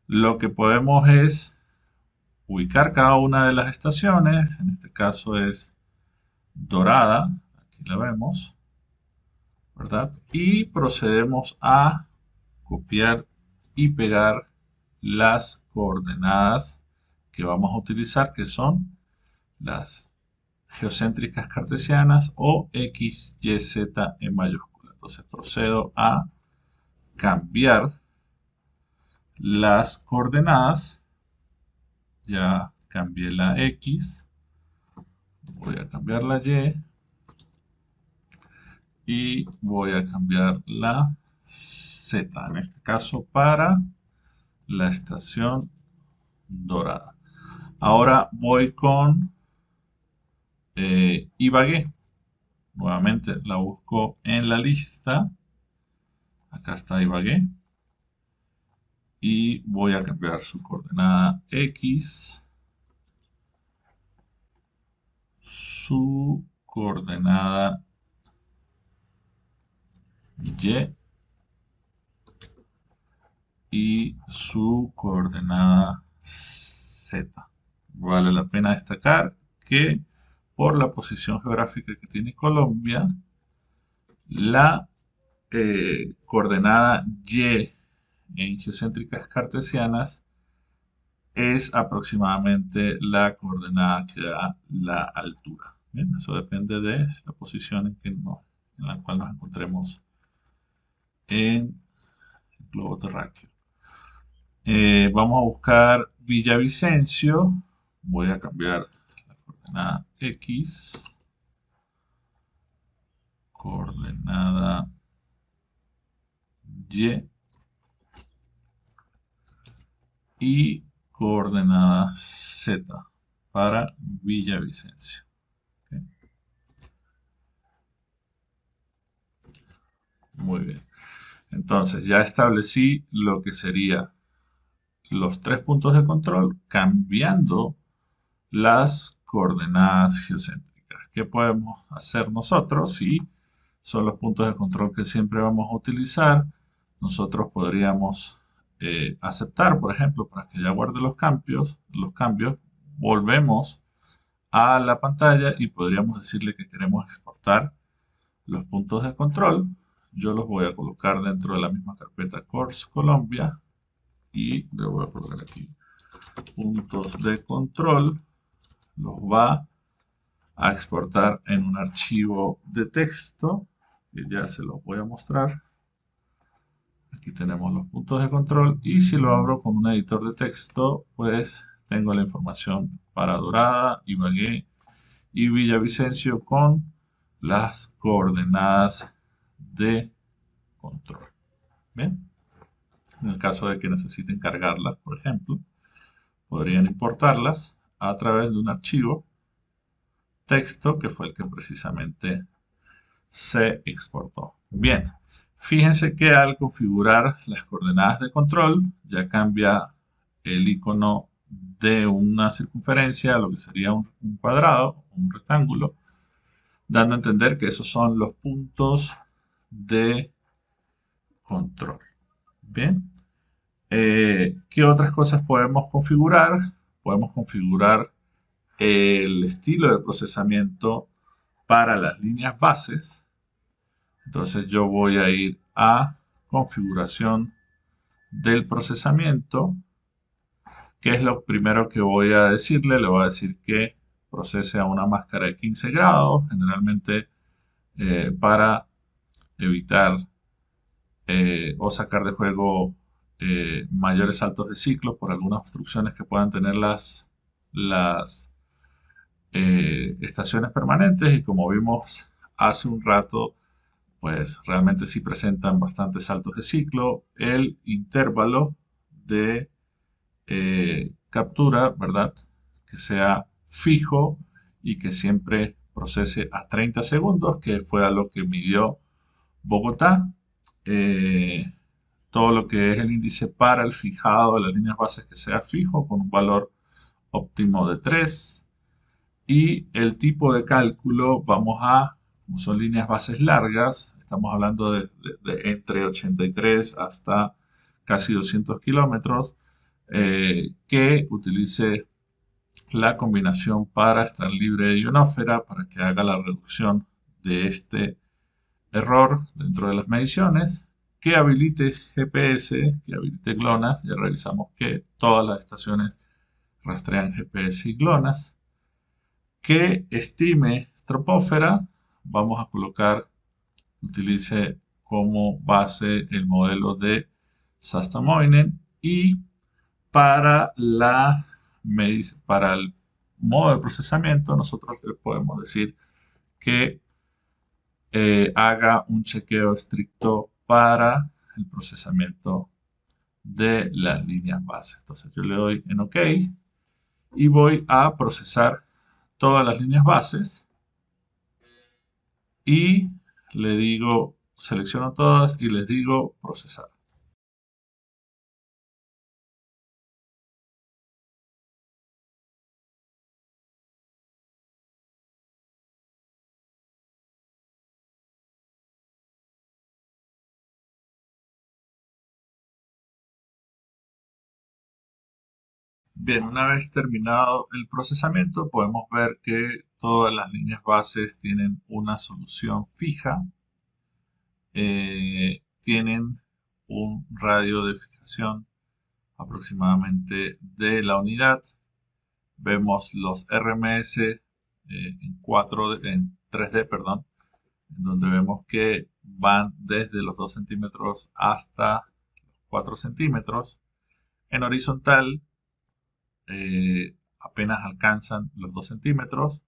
lo que podemos es ubicar cada una de las estaciones, en este caso es Dorada, aquí la vemos, ¿verdad? Y procedemos a copiar y pegar las coordenadas que vamos a utilizar, que son las geocéntricas cartesianas o X, Y, Z en mayúscula. Entonces procedo a cambiar las coordenadas. Ya cambié la X, voy a cambiar la Y voy a cambiar la Z, en este caso para la estación Dorada. Ahora voy con Ibagué. Nuevamente la busco en la lista. Acá está Ibagué. Y voy a cambiar su coordenada X, su coordenada Y su coordenada Z. Vale la pena destacar que por la posición geográfica que tiene Colombia, la coordenada Y en geocéntricas cartesianas es aproximadamente la coordenada que da la altura. Bien, eso depende de la posición en la cual nos encontremos en el globo terráqueo. Vamos a buscar Villavicencio. Voy a cambiar la coordenada X, coordenada Y coordenada Z para Villavicencio. ¿Ok? Muy bien. Entonces ya establecí lo que sería los tres puntos de control cambiando las coordenadas geocéntricas. ¿Qué podemos hacer nosotros? Si son los puntos de control que siempre vamos a utilizar, nosotros podríamos aceptar, por ejemplo, para que ya guarde los cambios, volvemos a la pantalla y podríamos decirle que queremos exportar los puntos de control. Yo los voy a colocar dentro de la misma carpeta Course Colombia y le voy a colocar aquí puntos de control. Los va a exportar en un archivo de texto que ya se los voy a mostrar. Aquí tenemos los puntos de control y si lo abro con un editor de texto, pues tengo la información para Dorada, Ibagué y Villavicencio con las coordenadas de control. Bien, en el caso de que necesiten cargarlas, por ejemplo, podrían importarlas a través de un archivo texto que fue el que precisamente se exportó. Bien, fíjense que al configurar las coordenadas de control ya cambia el icono de una circunferencia a lo que sería un cuadrado, un rectángulo, dando a entender que esos son los puntos de control. Bien, ¿qué otras cosas podemos configurar? Podemos configurar el estilo de procesamiento para las líneas bases. Entonces yo voy a ir a configuración del procesamiento. ¿Qué es lo primero que voy a decirle? Le voy a decir que procese a una máscara de 15 grados, generalmente para evitar o sacar de juego mayores saltos de ciclo por algunas obstrucciones que puedan tener las estaciones permanentes y como vimos hace un rato, pues realmente sí presentan bastantes saltos de ciclo. El intervalo de captura, ¿verdad? Que sea fijo y que siempre procese a 30 segundos, que fue a lo que midió Bogotá. Eh, todo lo que es el índice para el fijado de las líneas bases que sea fijo con un valor óptimo de 3 y el tipo de cálculo vamos a, como son líneas bases largas, estamos hablando de entre 83 hasta casi 200 kilómetros, que utilice la combinación para estar libre de ionósfera para que haga la reducción de este error dentro de las mediciones, que habilite GPS, que habilite GLONASS, ya revisamos que todas las estaciones rastrean GPS y GLONASS, que estime Tropósfera, vamos a colocar, utilice como base el modelo de Sastamoinen y para, para el modo de procesamiento nosotros le podemos decir que haga un chequeo estricto para el procesamiento de las líneas base. Entonces yo le doy en OK y voy a procesar todas las líneas bases y le digo, selecciono todas y les digo procesar. Bien, una vez terminado el procesamiento, podemos ver que todas las líneas bases tienen una solución fija, tienen un radio de fijación aproximadamente de la unidad. Vemos los RMS en 3D, perdón, en donde vemos que van desde los 2 centímetros hasta 4 centímetros. En horizontal apenas alcanzan los 2 centímetros.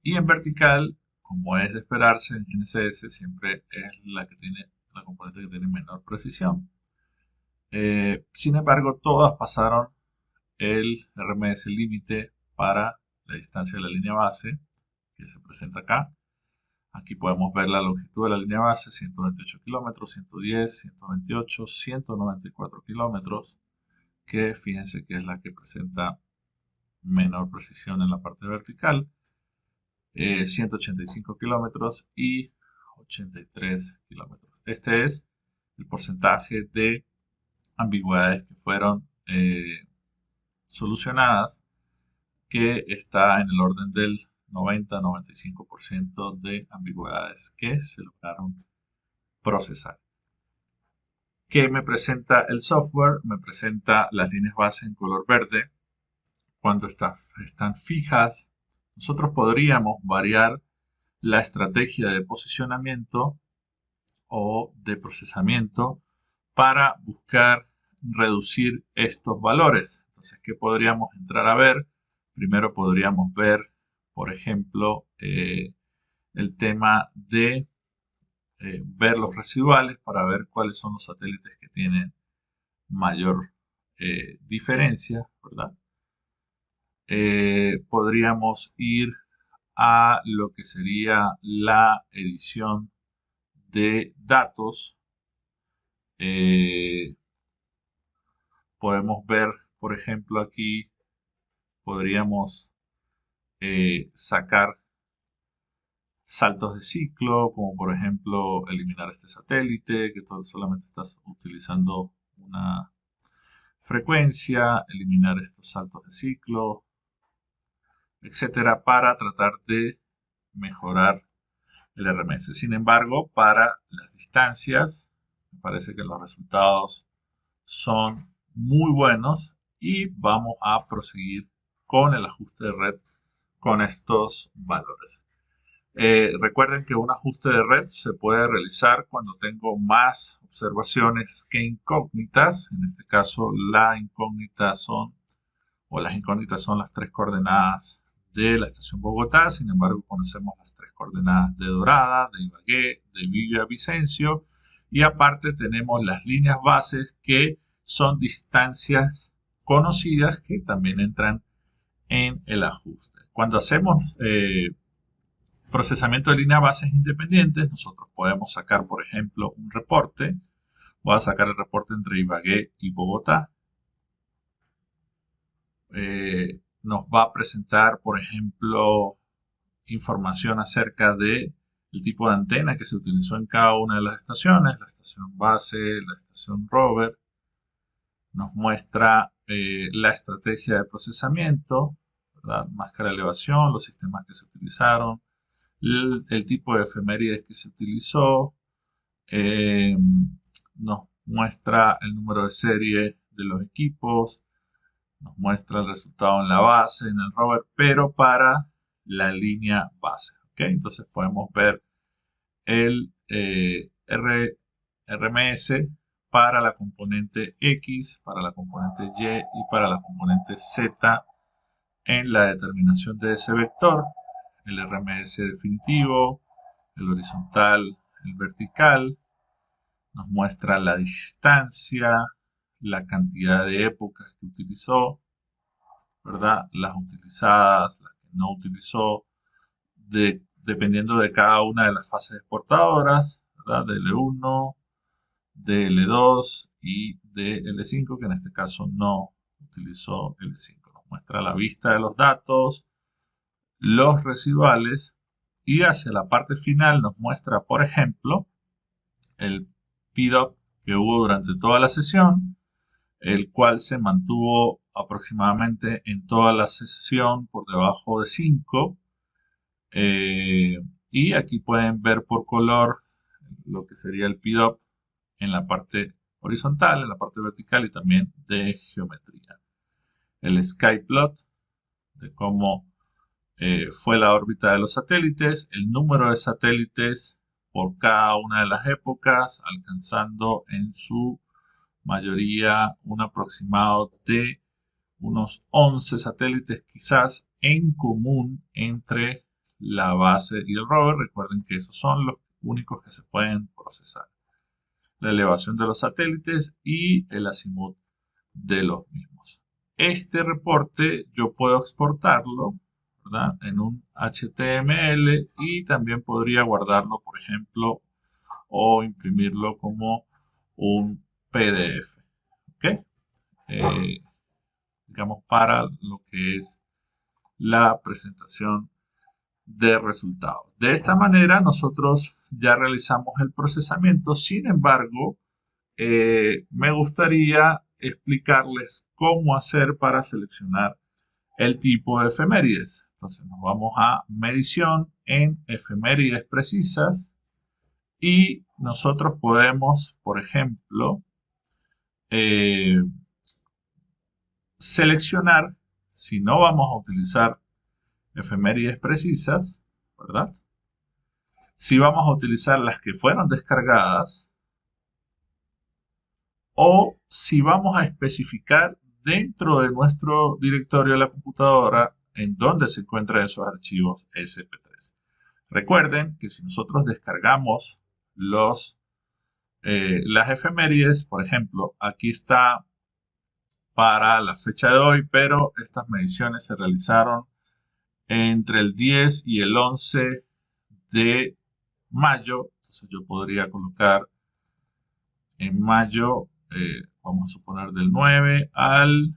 Y en vertical, como es de esperarse, en GNSS siempre es la componente que tiene menor precisión. Sin embargo, todas pasaron el RMS límite para la distancia de la línea base, que se presenta acá. Aquí podemos ver la longitud de la línea base, 128 kilómetros, 110, 128, 194 kilómetros, que fíjense que es la que presenta menor precisión en la parte vertical. 185 kilómetros y 83 kilómetros. Este es el porcentaje de ambigüedades que fueron solucionadas, que está en el orden del 90-95% de ambigüedades que se lograron procesar. ¿Qué me presenta el software? Me presenta las líneas base en color verde. Cuando están fijas, nosotros podríamos variar la estrategia de posicionamiento o de procesamiento para buscar reducir estos valores. Entonces, ¿qué podríamos entrar a ver? Primero podríamos ver, por ejemplo, el tema de ver los residuales para ver cuáles son los satélites que tienen mayor diferencia, ¿verdad? Podríamos ir a lo que sería la edición de datos. Podemos ver, por ejemplo, aquí podríamos sacar saltos de ciclo, como por ejemplo eliminar este satélite, que solamente estás utilizando una frecuencia, eliminar estos saltos de ciclo, etcétera, para tratar de mejorar el RMS. Sin embargo, para las distancias, me parece que los resultados son muy buenos y vamos a proseguir con el ajuste de red con estos valores. Recuerden que un ajuste de red se puede realizar cuando tengo más observaciones que incógnitas. En este caso, las incógnitas son las 3 coordenadas de la estación Bogotá. Sin embargo, conocemos las 3 coordenadas de Dorada, de Ibagué, de Villavicencio. Y aparte tenemos las líneas bases, que son distancias conocidas que también entran en el ajuste. Cuando hacemos procesamiento de líneas bases independientes, nosotros podemos sacar, por ejemplo, un reporte. Voy a sacar el reporte entre Ibagué y Bogotá. Nos va a presentar, por ejemplo, información acerca de el tipo de antena que se utilizó en cada una de las estaciones, la estación base, la estación rover. Nos muestra la estrategia de procesamiento, ¿verdad? Máscara de elevación, los sistemas que se utilizaron, el tipo de efemérides que se utilizó, nos muestra el número de serie de los equipos, nos muestra el resultado en la base, en el rover, pero para la línea base. ¿Okay? Entonces podemos ver el RMS para la componente X, para la componente Y y para la componente Z en la determinación de ese vector, el RMS definitivo, el horizontal, el vertical, nos muestra la distancia, la cantidad de épocas que utilizó, ¿verdad? Las utilizadas, las que no utilizó, dependiendo de cada una de las fases exportadoras, ¿verdad? De L1, de L2 y de L5, que en este caso no utilizó L5. Nos muestra la vista de los datos, los residuales, y hacia la parte final nos muestra, por ejemplo, el PDOP que hubo durante toda la sesión, el cual se mantuvo aproximadamente en toda la sesión por debajo de 5. Y aquí pueden ver por color lo que sería el PDOP en la parte horizontal, en la parte vertical y también de geometría. El skyplot de cómo fue la órbita de los satélites, el número de satélites por cada una de las épocas, alcanzando en su mayoría un aproximado de unos 11 satélites quizás en común entre la base y el rover. Recuerden que esos son los únicos que se pueden procesar. La elevación de los satélites y el azimut de los mismos. Este reporte yo puedo exportarlo, ¿verdad?, en un HTML y también podría guardarlo, por ejemplo, o imprimirlo como un PDF. ¿Ok? Digamos, para lo que es la presentación de resultados. De esta manera nosotros ya realizamos el procesamiento. Sin embargo, me gustaría explicarles cómo hacer para seleccionar el tipo de efemérides. Entonces nos vamos a medición en efemérides precisas y nosotros podemos, por ejemplo, seleccionar, si no vamos a utilizar efemérides precisas, ¿verdad? Si vamos a utilizar las que fueron descargadas o si vamos a especificar dentro de nuestro directorio de la computadora en donde se encuentran esos archivos SP3. Recuerden que si nosotros descargamos las efemérides, por ejemplo, aquí está para la fecha de hoy, pero estas mediciones se realizaron entre el 10 y el 11 de mayo. Entonces yo podría colocar en mayo, vamos a suponer del 9 al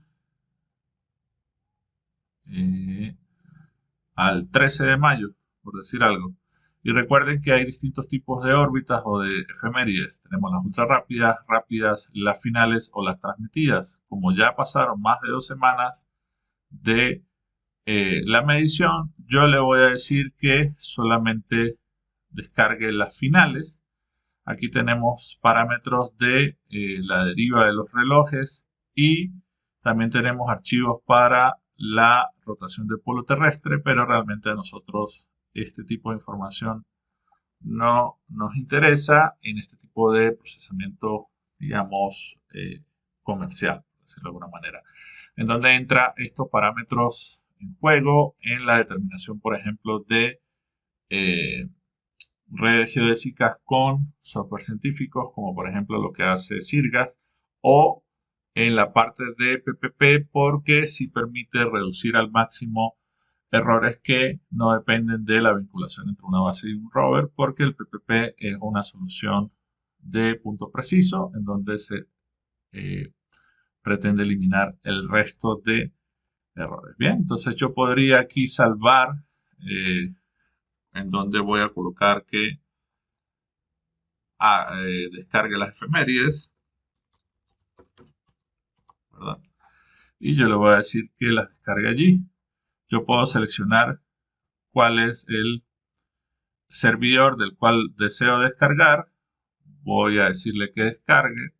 13 de mayo, por decir algo. Y recuerden que hay distintos tipos de órbitas o de efemérides. Tenemos las ultra rápidas, rápidas, las finales o las transmitidas. Como ya pasaron más de 2 semanas de la medición, yo le voy a decir que solamente descargue las finales. Aquí tenemos parámetros de la deriva de los relojes y también tenemos archivos para la rotación del polo terrestre, pero realmente a nosotros este tipo de información no nos interesa en este tipo de procesamiento, digamos, comercial, por decirlo de alguna manera, en donde entra estos parámetros en juego en la determinación, por ejemplo, de redes geodésicas con software científicos, como por ejemplo lo que hace Sirgas, o en la parte de PPP, porque sí permite reducir al máximo errores que no dependen de la vinculación entre una base y un rover, porque el PPP es una solución de punto preciso en donde se pretende eliminar el resto de errores. Bien, entonces yo podría aquí salvar en donde voy a colocar que descargue las efemérides, ¿verdad? Y yo le voy a decir que las descargue allí. Yo puedo seleccionar cuál es el servidor del cual deseo descargar. Voy a decirle que descargue.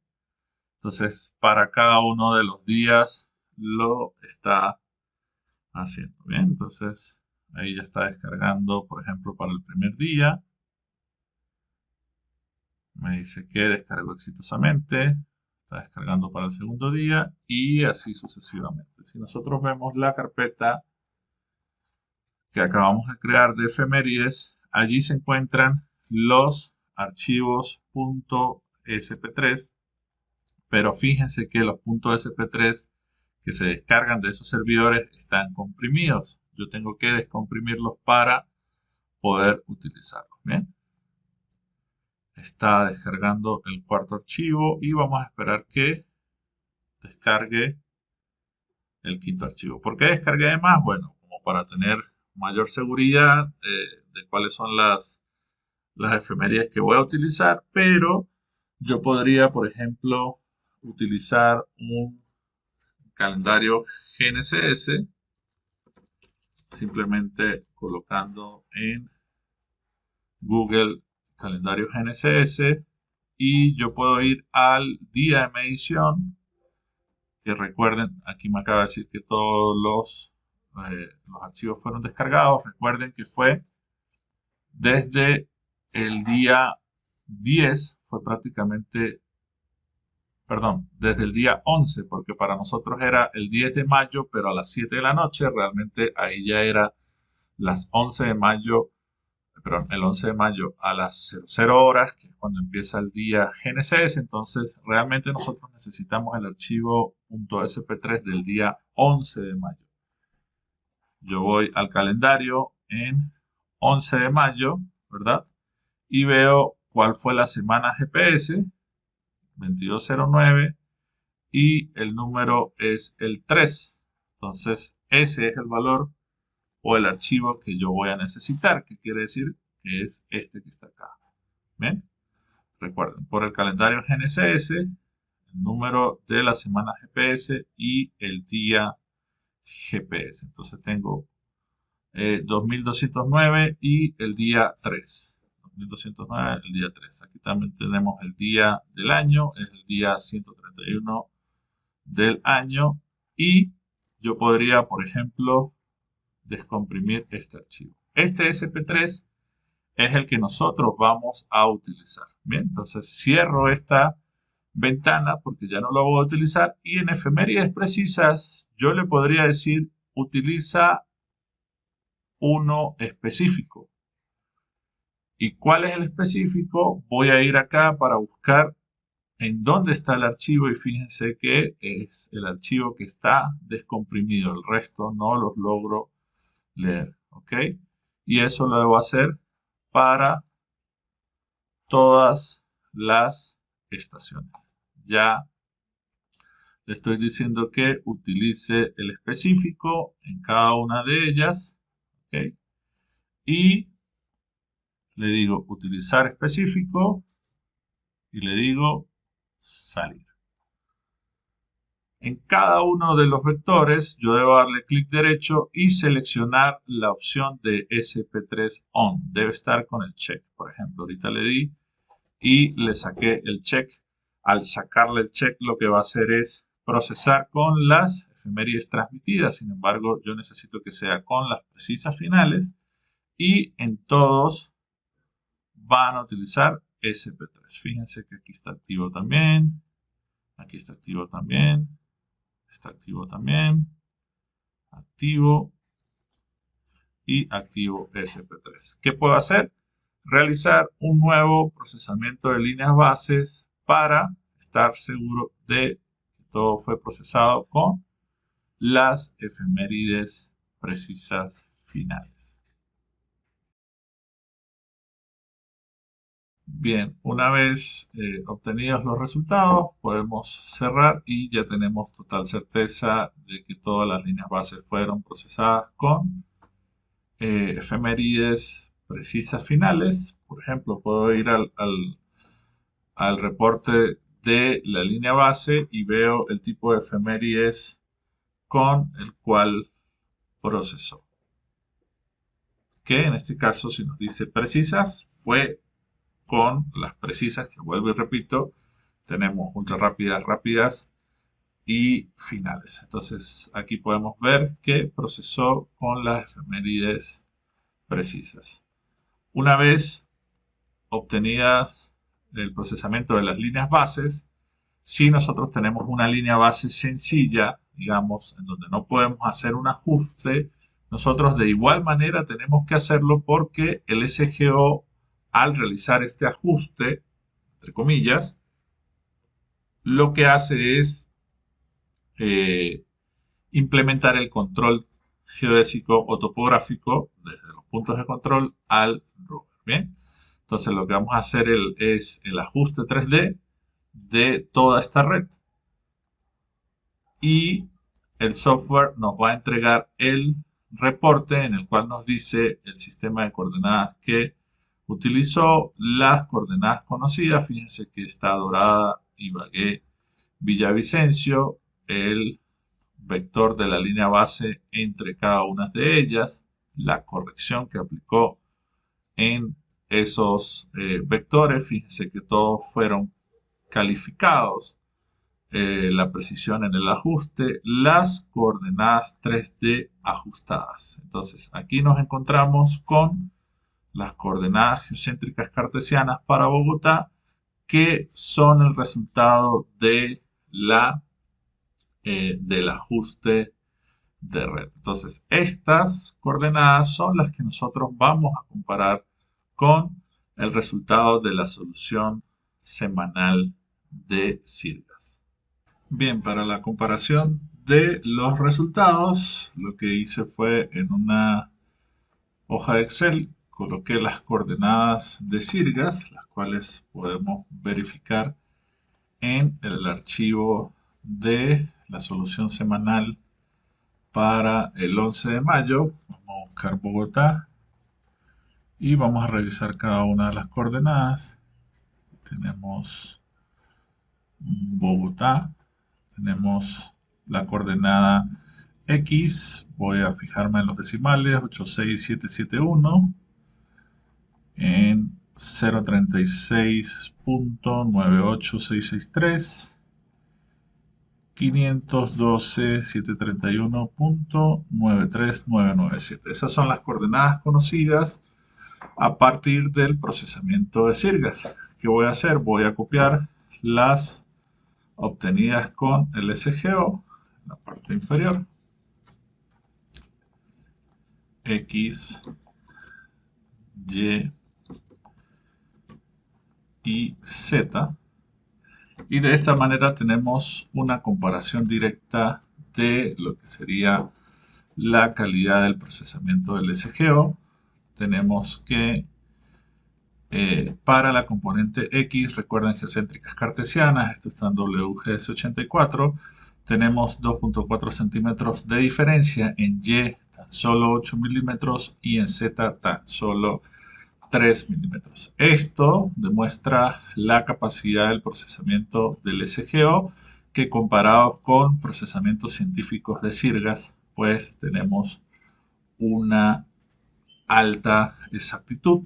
Entonces, para cada uno de los días lo está haciendo. Bien, entonces ahí ya está descargando, por ejemplo, para el primer día. Me dice que descargó exitosamente. Está descargando para el segundo día y así sucesivamente. Si nosotros vemos la carpeta que acabamos de crear de efemérides, allí se encuentran los archivos .sp3, pero fíjense que los .sp3 que se descargan de esos servidores están comprimidos. Yo tengo que descomprimirlos para poder utilizarlos. Bien, está descargando el cuarto archivo y vamos a esperar que descargue el quinto archivo. ¿Por qué descargué de más? Bueno, como para tener mayor seguridad de cuáles son las efemérides que voy a utilizar, pero yo podría, por ejemplo, utilizar un calendario GNSS, simplemente colocando en Google calendario GNSS y yo puedo ir al día de medición, que recuerden, aquí me acaba de decir que todos los archivos fueron descargados. Recuerden que fue desde el día 10, fue prácticamente, perdón, desde el día 11, porque para nosotros era el 10 de mayo, pero a las 7 de la noche, realmente ahí ya era las 11 de mayo, perdón, el 11 de mayo a las 00 horas, que es cuando empieza el día GNCS. Entonces, realmente nosotros necesitamos el archivo .sp3 del día 11 de mayo. Yo voy al calendario en 11 de mayo, ¿verdad? Y veo cuál fue la semana GPS, 2209, y el número es el 3. Entonces, ese es el valor o el archivo que yo voy a necesitar, que quiere decir que es este que está acá. ¿Bien? Recuerden, por el calendario GNCS, el número de la semana GPS y el día GPS. Entonces tengo 2209 y el día 3. 2209, el día 3. Aquí también tenemos el día del año, es el día 131 del año. Y yo podría, por ejemplo, descomprimir este archivo. Este SP3 es el que nosotros vamos a utilizar. Bien, entonces cierro esta ventana porque ya no lo voy a utilizar, y en efemérides precisas yo le podría decir utiliza uno específico. ¿Y cuál es el específico? Voy a ir acá para buscar en dónde está el archivo, y fíjense que es el archivo que está descomprimido. El resto no los logro leer, ¿ok? Y eso lo debo hacer para todas las estaciones. Ya le estoy diciendo que utilice el específico en cada una de ellas, ¿ok? Y le digo utilizar específico y le digo salir. En cada uno de los vectores yo debo darle clic derecho y seleccionar la opción de SP3 on. Debe estar con el check. Por ejemplo, ahorita le di y le saqué el check. Al sacarle el check, lo que va a hacer es procesar con las efemérides transmitidas. Sin embargo, yo necesito que sea con las precisas finales, y en todos van a utilizar SP3. Fíjense que aquí está activo también, aquí está activo también, está activo también, activo y activo SP3. ¿Qué puedo hacer? Realizar un nuevo procesamiento de líneas bases para estar seguro de que todo fue procesado con las efemérides precisas finales. Bien, una vez obtenidos los resultados, podemos cerrar y ya tenemos total certeza de que todas las líneas bases fueron procesadas con efemérides precisas finales. Por ejemplo, puedo ir al reporte de la línea base y veo el tipo de efemérides con el cual procesó. Que en este caso, si nos dice precisas, fue con las precisas, que vuelvo y repito, tenemos ultra rápidas, rápidas y finales. Entonces aquí podemos ver que procesó con las efemérides precisas. Una vez obtenidas el procesamiento de las líneas bases, si nosotros tenemos una línea base sencilla, digamos, en donde no podemos hacer un ajuste, nosotros de igual manera tenemos que hacerlo, porque el SGO, al realizar este ajuste, entre comillas, lo que hace es implementar el control geodésico o topográfico desde los puntos de control al rover. Bien, entonces lo que vamos a hacer es el ajuste 3D de toda esta red, y el software nos va a entregar el reporte en el cual nos dice el sistema de coordenadas que utilizó, las coordenadas conocidas. Fíjense que está Dorada, Ibagué, Villavicencio, el vector de la línea base entre cada una de ellas, la corrección que aplicó en esos vectores, fíjense que todos fueron calificados, la precisión en el ajuste, las coordenadas 3D ajustadas. Entonces aquí nos encontramos con las coordenadas geocéntricas cartesianas para Bogotá, que son el resultado de del ajuste de red. Entonces, estas coordenadas son las que nosotros vamos a comparar con el resultado de la solución semanal de Sirgas. Bien, para la comparación de los resultados, lo que hice fue en una hoja de Excel, coloqué las coordenadas de Sirgas, las cuales podemos verificar en el archivo de la solución semanal para el 11 de mayo. Vamos a buscar Bogotá y vamos a revisar cada una de las coordenadas. Tenemos Bogotá, tenemos la coordenada X, voy a fijarme en los decimales, 86771 en 036.98663, 512.731.93997. Esas son las coordenadas conocidas a partir del procesamiento de Sirgas. ¿Qué voy a hacer? Voy a copiar las obtenidas con el SGO en la parte inferior. X, Y Z. Y de esta manera tenemos una comparación directa de lo que sería la calidad del procesamiento del SGO. Tenemos que para la componente X, recuerden geocéntricas cartesianas, esto está en WGS84, tenemos 2.4 centímetros de diferencia, en Y tan solo 8 milímetros y en Z tan solo 3 milímetros. Esto demuestra la capacidad del procesamiento del SGO, que comparados con procesamientos científicos de Sirgas, pues tenemos una alta exactitud,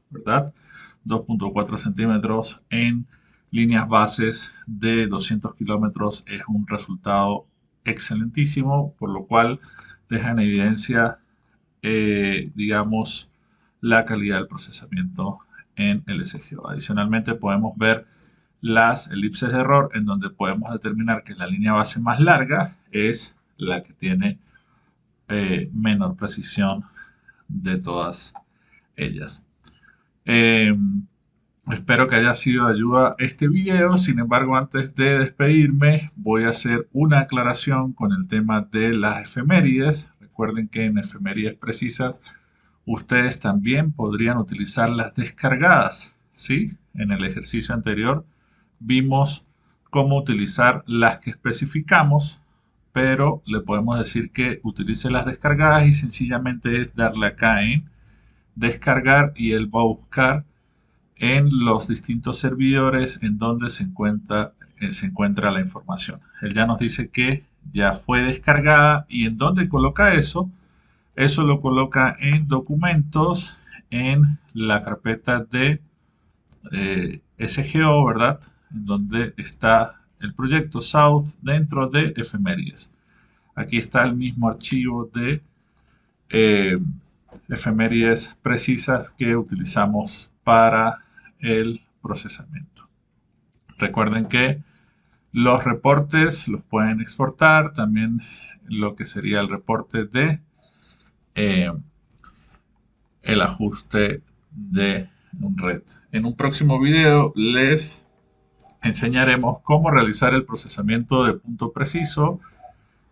¿verdad? 2.4 centímetros en líneas bases de 200 kilómetros es un resultado excelentísimo, por lo cual deja en evidencia, digamos, la calidad del procesamiento en el SGO. Adicionalmente podemos ver las elipses de error, en donde podemos determinar que la línea base más larga es la que tiene menor precisión de todas ellas. Espero que haya sido de ayuda este video. Sin embargo, antes de despedirme, voy a hacer una aclaración con el tema de las efemérides. Recuerden que en efemérides precisas ustedes también podrían utilizar las descargadas, ¿sí? En el ejercicio anterior vimos cómo utilizar las que especificamos, pero le podemos decir que utilice las descargadas y sencillamente es darle acá en descargar y él va a buscar en los distintos servidores en donde se encuentra la información. Él ya nos dice que ya fue descargada y en dónde coloca eso. Eso lo coloca en documentos, en la carpeta de SGO, ¿verdad? En donde está el proyecto South dentro de efemérides. Aquí está el mismo archivo de efemérides precisas que utilizamos para el procesamiento. Recuerden que los reportes los pueden exportar, también lo que sería el reporte de el ajuste de un red. En un próximo video les enseñaremos cómo realizar el procesamiento de punto preciso,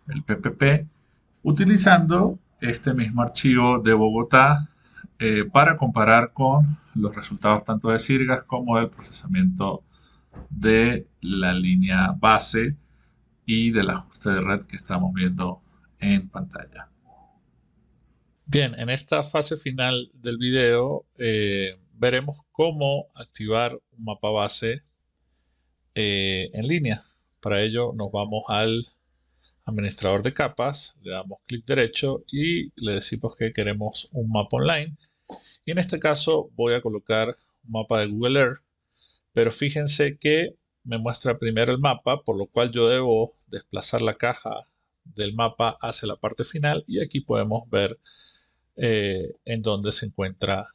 el PPP, utilizando este mismo archivo de Bogotá para comparar con los resultados tanto de Sirgas como del procesamiento de la línea base y del ajuste de red que estamos viendo en pantalla. Bien, en esta fase final del video veremos cómo activar un mapa base en línea. Para ello nos vamos al administrador de capas, le damos clic derecho y le decimos que queremos un mapa online Y en este caso voy a colocar un mapa de Google Earth, pero fíjense que me muestra primero el mapa, por lo cual yo debo desplazar la caja del mapa hacia la parte final y aquí podemos ver en dónde se encuentra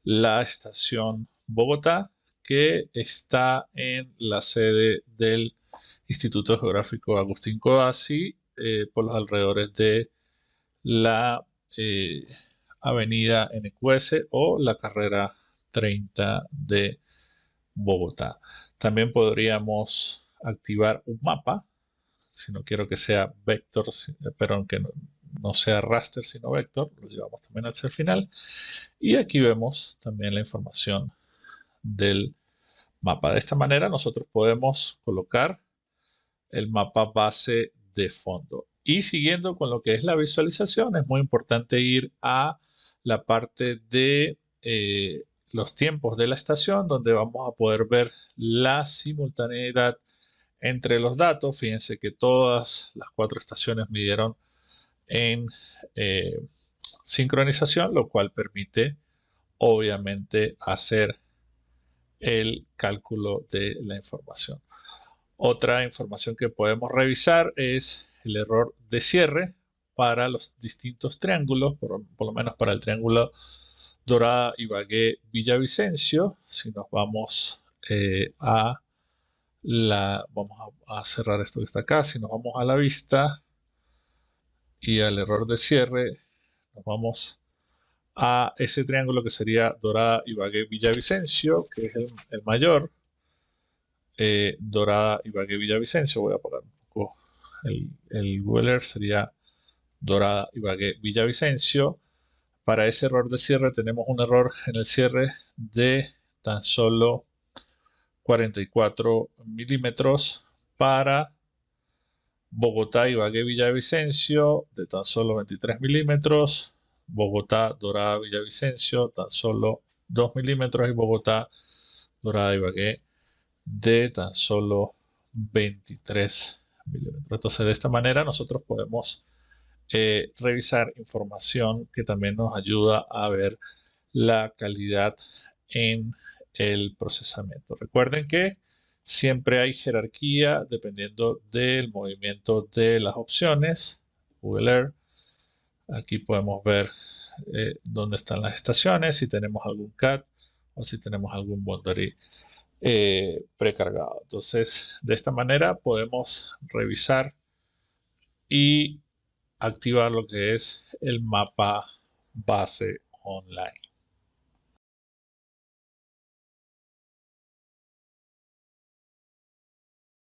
la estación Bogotá, que está en la sede del Instituto Geográfico Agustín Codazzi, por los alrededores de la avenida NQS o la carrera 30 de Bogotá. También podríamos activar un mapa, si no quiero que sea vector, pero aunque no sea raster sino vector, lo llevamos también hacia el final. Y aquí vemos también la información del mapa. De esta manera nosotros podemos colocar el mapa base de fondo. Y siguiendo con lo que es la visualización, es muy importante ir a la parte de los tiempos de la estación, donde vamos a poder ver la simultaneidad entre los datos. Fíjense que todas las 4 estaciones midieron en sincronización, lo cual permite obviamente hacer el cálculo de la información. Otra información que podemos revisar es el error de cierre para los distintos triángulos, por lo menos para el triángulo Dorada, Ibagué, Villavicencio. Si nos vamos vamos a cerrar esto que está acá. Si nos vamos a la vista y al error de cierre, nos vamos a ese triángulo que sería Dorada, Ibagué, Villavicencio, que es el mayor. Dorada, Ibagué, Villavicencio. Voy a apagar un poco el Google Earth. Sería Dorada, Ibagué, Villavicencio. Para ese error de cierre tenemos un error en el cierre de tan solo 44 milímetros. Para Bogotá, Ibagué, Villavicencio de tan solo 23 milímetros. Bogotá, Dorada, Villavicencio tan solo 2 milímetros. Y Bogotá, Dorada, Ibagué de tan solo 23 milímetros. Entonces, de esta manera nosotros podemos revisar información que también nos ayuda a ver la calidad en el procesamiento. Recuerden que siempre hay jerarquía dependiendo del movimiento de las opciones. Google Earth. Aquí podemos ver dónde están las estaciones, si tenemos algún CAT o si tenemos algún boundary precargado. Entonces, de esta manera podemos revisar y activar lo que es el mapa base online.